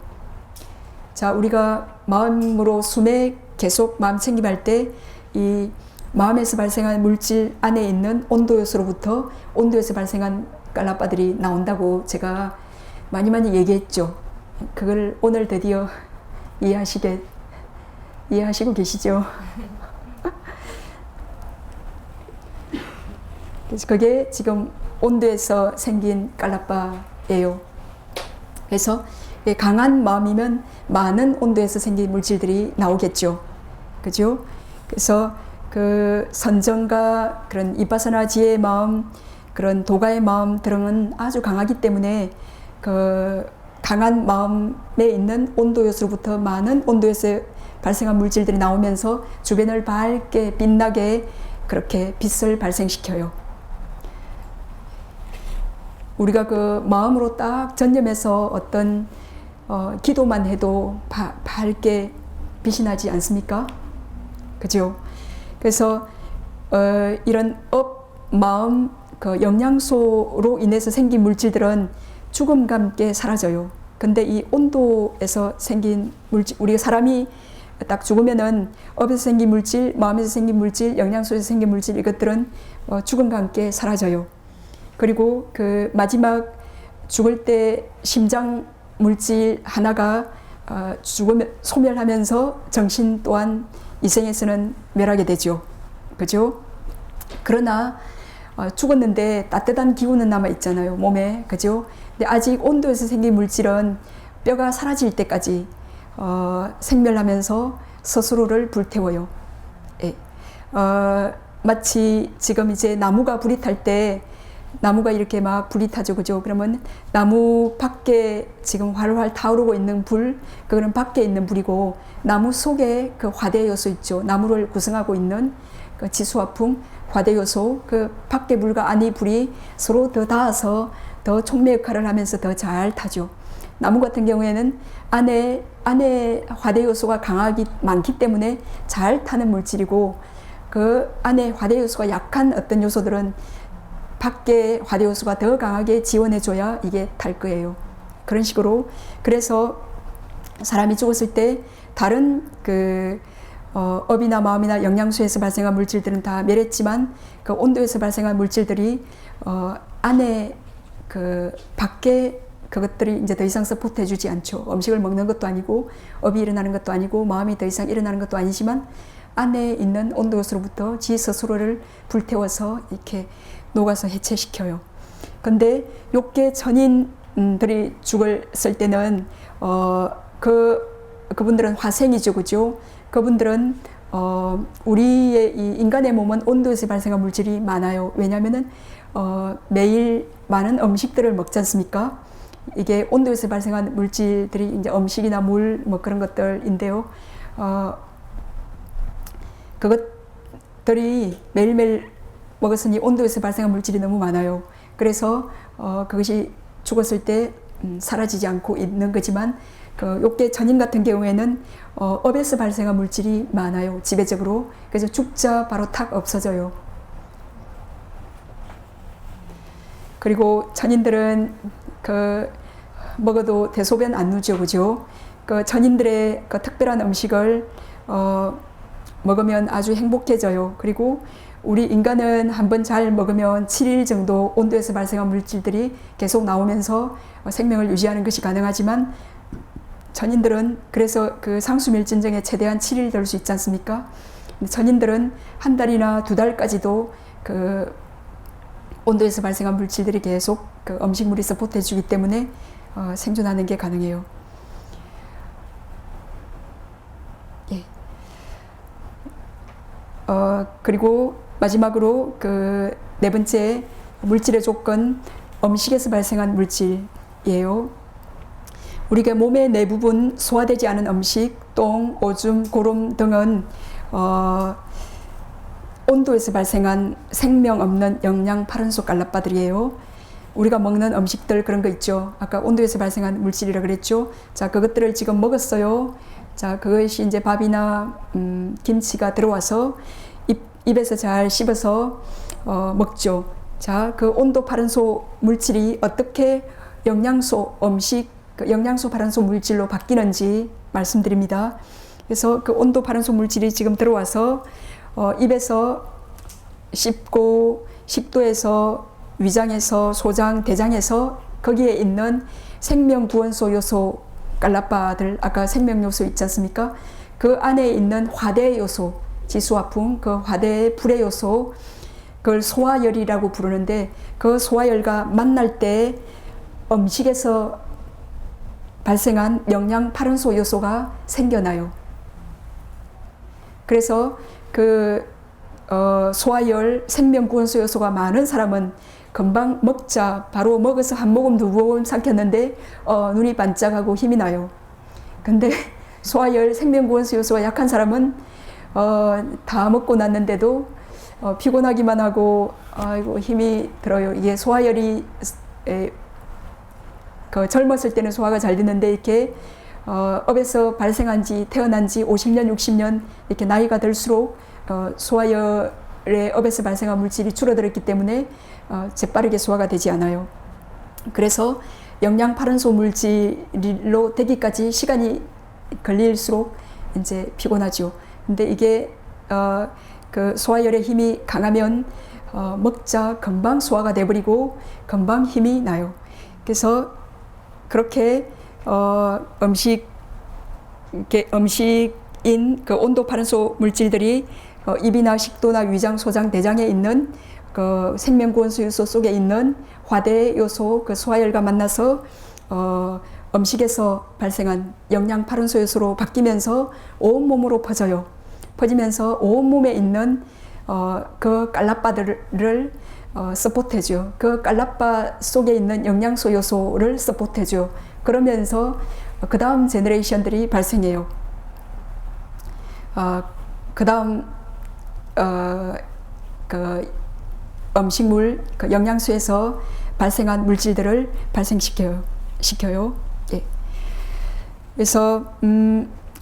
자, 우리가 마음으로 숨에 계속 마음 챙김할 때 이 마음에서 발생한 물질 안에 있는 온도 요소로부터 온도에서 발생한 깔라빠들이 나온다고 제가 많이 얘기했죠. 그걸 오늘 드디어 이해하시고 계시죠? 그래서 그게 지금 온도에서 생긴 깔라빠예요. 그래서 강한 마음이면 많은 온도에서 생긴 물질들이 나오겠죠. 그죠? 그래서 그 선정과 그런 이빠사나 지혜의 마음, 그런 도가의 마음 등은 아주 강하기 때문에 그 강한 마음에 있는 온도 요소로부터 많은 온도에서 발생한 물질들이 나오면서 주변을 밝게 빛나게 그렇게 빛을 발생시켜요. 우리가 그 마음으로 딱 전념해서 어떤 기도만 해도 밝게 빛이 나지 않습니까? 그죠? 그래서 이런 마음, 그 영양소로 인해서 생긴 물질들은 죽음과 함께 사라져요. 근데 이 온도에서 생긴 물질, 우리가 사람이 딱 죽으면은 업에서 생긴 물질, 마음에서 생긴 물질, 영양소에서 생긴 물질, 이것들은 죽음과 함께 사라져요. 그리고 그 마지막 죽을 때 심장 물질 하나가 소멸하면서 정신 또한 이생에서는 멸하게 되죠. 그죠? 그러나 죽었는데 따뜻한 기운은 남아 있잖아요, 몸에. 그죠? 근데 아직 온도에서 생긴 물질은 뼈가 사라질 때까지 생멸하면서 스스로를 불태워요. 예. 마치 지금 이제 나무가 불이 탈 때 나무가 이렇게 막 불이 타죠. 그죠? 그러면 나무 밖에 지금 활활 타오르고 있는 불, 그거는 밖에 있는 불이고, 나무 속에 그 화대 요소 있죠. 나무를 구성하고 있는 그 지수화풍, 화대 요소, 그 밖에 불과 안의 불이 서로 더 닿아서 더 촉매 역할을 하면서 더 잘 타죠. 나무 같은 경우에는 안에 화대 요소가 많기 때문에 잘 타는 물질이고, 그 안에 화대 요소가 약한 어떤 요소들은 밖에 화대 요소가 더 강하게 지원해줘야 이게 탈 거예요. 그런 식으로. 그래서 사람이 죽었을 때 다른 업이나 마음이나 영양소에서 발생한 물질들은 다 멸했지만, 그 온도에서 발생한 물질들이 안에 밖에 그것들이 이제 더 이상 서포트해주지 않죠. 음식을 먹는 것도 아니고, 업이 일어나는 것도 아니고, 마음이 더 이상 일어나는 것도 아니지만, 안에 있는 온도 요소로부터 지 스스로를 불태워서 이렇게 녹아서 해체시켜요. 근데 욕계 전인들이 죽었을 때는 그분들은 화생이죠, 그죠? 그분들은 우리의 이 인간의 몸은 온도에서 발생한 물질이 많아요. 왜냐하면은 매일 많은 음식들을 먹지 않습니까? 이게 온도에서 발생한 물질들이 이제 음식이나 물 뭐 그런 것들인데요. 그것들이 매일매일 먹었으니 온도에서 발생한 물질이 너무 많아요. 그래서 그것이 죽었을 때 사라지지 않고 있는 거지만, 그 욕계 전인 같은 경우에는 업에서 발생한 물질이 많아요, 지배적으로. 그래서 죽자 바로 탁 없어져요. 그리고 전인들은 먹어도 대소변 안 누죠, 그죠? 그 전인들의 그 특별한 음식을 먹으면 아주 행복해져요. 그리고 우리 인간은 한번 잘 먹으면 7일 정도 온도에서 발생한 물질들이 계속 나오면서 생명을 유지하는 것이 가능하지만, 전인들은 그래서 그 상수멸진정에 최대한 7일 될 수 있지 않습니까? 전인들은 한 달이나 2달까지도 그 온도에서 발생한 물질들이 계속 그 음식물이 서포트해 주기 때문에 생존하는 게 가능해요. 예. 그리고 마지막으로 그 네 번째 물질의 조건, 음식에서 발생한 물질이에요. 우리가 몸의 내 부분 소화되지 않은 음식, 똥, 오줌, 고름 등은 온도에서 발생한 생명 없는 영양 파른소 깔라빠들이에요. 우리가 먹는 음식들 그런 거 있죠. 아까 온도에서 발생한 물질이라 그랬죠. 자, 그것들을 지금 먹었어요. 자, 그것이 이제 밥이나 김치가 들어와서 입에서 잘 씹어서 먹죠. 자, 그 온도 파른소 물질이 어떻게 영양소 음식, 그 영양소 파른소 물질로 바뀌는지 말씀드립니다. 그래서 그 온도 파른소 물질이 지금 들어와서 입에서 씹고, 식도에서, 위장에서, 소장, 대장에서 거기에 있는 생명 구원소 요소 깔라빠들, 아까 생명 요소 있지 않습니까? 그 안에 있는 화대 요소, 지수화풍, 그 화대의 불의 요소, 그걸 소화열이라고 부르는데, 그 소화열과 만날 때 음식에서 발생한 영양 파른소 요소가 생겨나요. 그래서 그 소화열, 생명구원소 요소가 많은 사람은 금방 먹자, 바로 먹어서 한 모금 두 모금 삼켰는데 눈이 반짝하고 힘이 나요. 근데 소화열, 생명구원소 요소가 약한 사람은 다 먹고 났는데도 피곤하기만 하고 아이고 힘이 들어요. 이게 소화열이 그 젊었을 때는 소화가 잘 되는데 이렇게 업에서 발생한 지 태어난 지 50년, 60년 이렇게 나이가 들수록 소화열의 업에서 발생한 물질이 줄어들었기 때문에 재빠르게 소화가 되지 않아요. 그래서 영양 파른소 물질로 되기까지 시간이 걸릴수록 이제 피곤하죠. 근데 이게 그 소화열의 힘이 강하면 먹자 금방 소화가 돼버리고 금방 힘이 나요. 그래서 그렇게 음식인 그 온도 파른소 물질들이 입이나 식도나 위장, 소장, 대장에 있는 그 생명구원소 요소 속에 있는 화대 요소, 그 소화열과 만나서 음식에서 발생한 영양 파른소 요소로 바뀌면서 온몸으로 퍼져요. 퍼지면서 온몸에 있는 그 깔라빠들을 서포트해줘요. 그 깔라빠 속에 있는 영양소 요소를 서포트해줘요. 그러면서 그 다음 제너레이션들이 발생해요. 그 다음 그 음식물, 그 영양소에서 발생한 물질들을 발생시켜요. 예. 그래서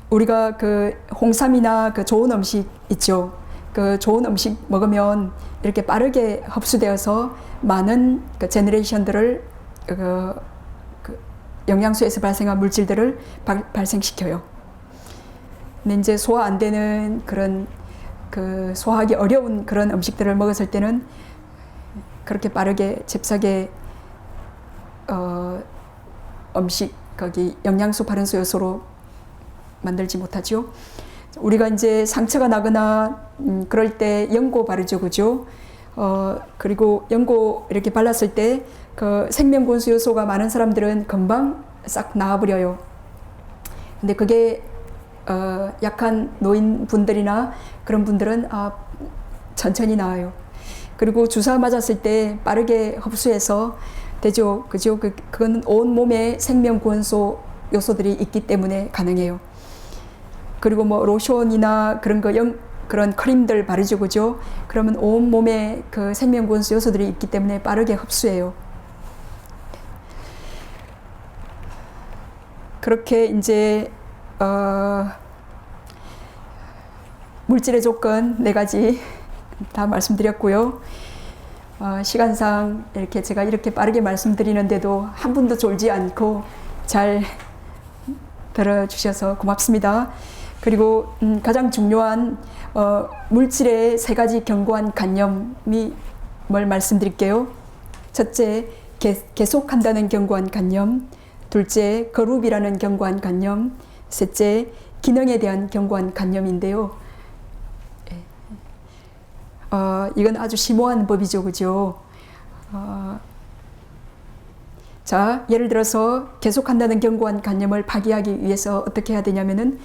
우리가 그 홍삼이나 그 좋은 음식 있죠. 그 좋은 음식 먹으면 이렇게 빠르게 흡수되어서 많은 그 제너레이션들을 그 영양소에서 발생한 물질들을 발생시켜요. 근데 이제 소화 안 되는 그런 그 소화하기 어려운 그런 음식들을 먹었을 때는 그렇게 빠르게 잽싸게 음식 거기 영양소 파른소 요소로 만들지 못하죠. 우리가 이제 상처가 나거나 그럴 때 연고 바르죠, 그죠? 그리고 연고 이렇게 발랐을 때 그 생명군수 요소가 많은 사람들은 금방 싹 나아버려요. 근데 그게 약한 노인분들이나 그런 분들은 천천히 나아요. 그리고 주사 맞았을 때 빠르게 흡수해서 되죠, 그죠? 그건 온 몸에 생명구원소 요소들이 있기 때문에 가능해요. 그리고 뭐 로션이나 그런 그런 크림들 바르죠, 그죠? 그러면 온 몸에 그 생명구원소 요소들이 있기 때문에 빠르게 흡수해요. 그렇게 이제 물질의 조건 4가지 다 말씀드렸고요. 시간상 이렇게 제가 이렇게 빠르게 말씀드리는데도 한 분도 졸지 않고 잘 들어주셔서 고맙습니다. 그리고 가장 중요한 물질의 3가지 견고한 관념이 뭘 말씀드릴게요. 첫째, 계속한다는 견고한 관념. 둘째, 거룹이라는 견고한 관념. 셋째, 기능에 대한 견고한 관념인데요. 이건 아주 심오한 법이죠, 그죠? 자, 예를 들어서 계속한다는 견고한 관념을 파기하기 위해서 어떻게 해야 되냐면은,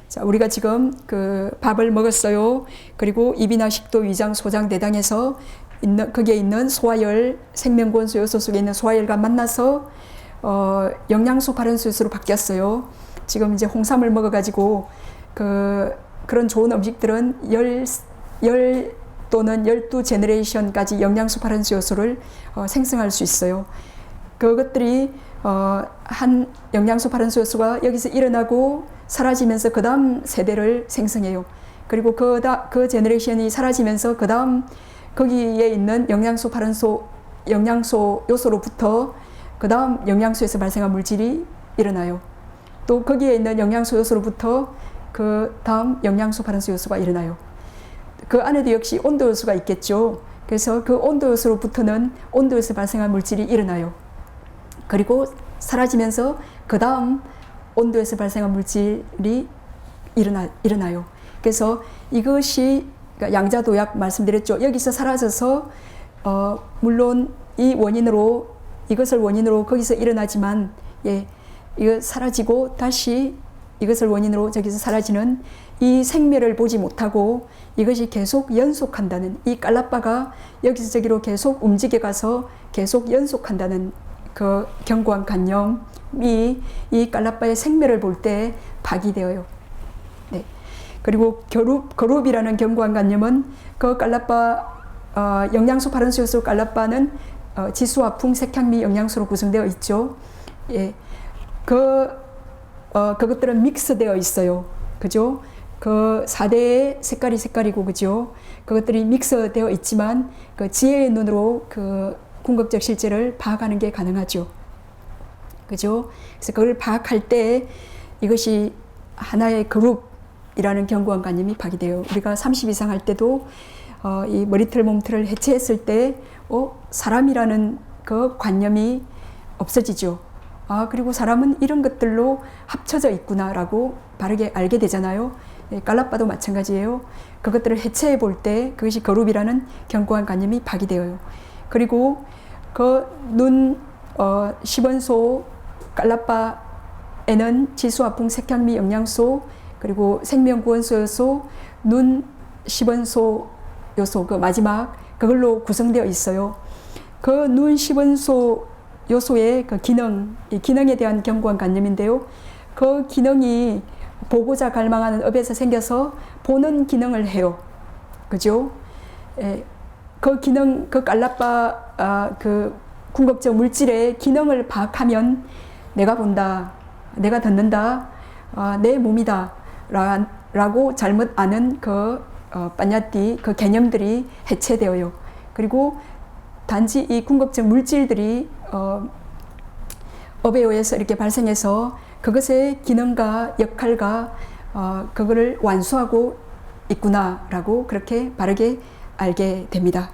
자, 우리가 지금 그 밥을 먹었어요. 그리고 입이나 식도, 위장, 소장, 내장에서 거기에 있는 소화열, 생명구원소 요소 속에 있는 소화열과 만나서 영양소 파른소 요소로 바뀌었어요. 지금 이제 홍삼을 먹어가지고 그런 좋은 음식들은 10 또는 12제너레이션까지 영양소 파른소 요소를 생성할 수 있어요. 그것들이 한 영양소 파른소 요소가 여기서 일어나고 사라지면서 그 다음 세대를 생성해요. 그리고 그 제너레이션이 사라지면서 그 다음 거기에 있는 영양소 파른소 영양소 요소로부터 그 다음 영양소에서 발생한 물질이 일어나요. 또 거기에 있는 영양소 요소로부터 그 다음 영양소 파른소 요소가 일어나요. 그 안에도 역시 온도 요소가 있겠죠. 그래서 그 온도 요소로부터는 온도에서 발생한 물질이 일어나요. 그리고 사라지면서 그 다음 온도에서 발생한 물질이 일어나요. 그래서 이것이 양자도약 말씀드렸죠. 여기서 사라져서 물론 이것을 원인으로 거기서 일어나지만, 예, 이거 사라지고 다시 이것을 원인으로 저기서 사라지는 이 생멸을 보지 못하고 이것이 계속 연속한다는, 이 깔라빠가 여기서 저기로 계속 움직여가서 계속 연속한다는 그 견고한 관념이 이 깔라빠의 생멸을 볼 때 파기되어요. 네. 그리고 거룹이라는 견고한 관념은 그 깔라빠 영양소 파른소 요소 깔라빠는 지수화풍, 색향미 영양소로 구성되어 있죠. 예. 그 그것들은 믹스되어 있어요. 그죠? 그 4대의 색깔이고, 그죠? 그것들이 믹스되어 있지만, 그 지혜의 눈으로 그 궁극적 실제를 파악하는 게 가능하죠. 그죠? 그래서 그걸 파악할 때 이것이 하나의 그룹이라는 견고한 관념이 파괴돼요. 우리가 30 이상 할 때도 이 머리털 몸털을 해체했을 때 사람이라는 그 관념이 없어지죠. 그리고 사람은 이런 것들로 합쳐져 있구나라고 바르게 알게 되잖아요. 깔라빠도 마찬가지예요. 그것들을 해체해 볼 때 그것이 그룹이라는 견고한 관념이 파괴되어요. 그리고 그 눈 10원소 깔라빠에는 지수, 아풍, 색향미, 영양소, 그리고 생명구원소 요소, 눈 10원소 요소, 그 마지막 그걸로 구성되어 있어요. 그 눈 10원소 요소의 그 기능, 이 기능에 대한 견고한 관념인데요. 그 기능이 보고자 갈망하는 업에서 생겨서 보는 기능을 해요. 그죠? 그 기능, 그 깔라빠, 그 궁극적 물질의 기능을 파악하면 내가 본다, 내가 듣는다, 내 몸이다, 라고 잘못 아는 그 빠냐띠, 그 개념들이 해체되어요. 그리고 단지 이 궁극적 물질들이 업에 의해서 이렇게 발생해서 그것의 기능과 역할과 그거를 완수하고 있구나라고 그렇게 바르게 알게 됩니다.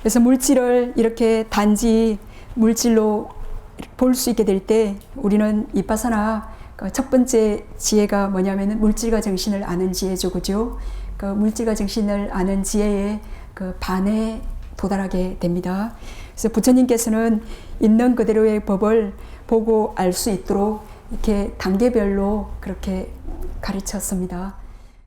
그래서 물질을 이렇게 단지 물질로 볼 수 있게 될 때 우리는 이빠사나 첫 번째 지혜가 뭐냐면은 물질과 정신을 아는 지혜죠. 그죠? 그 물질과 정신을 아는 지혜의 그 반에 도달하게 됩니다. 그래서 부처님께서는 있는 그대로의 법을 보고 알 수 있도록 이렇게 단계별로 그렇게 가르쳤습니다.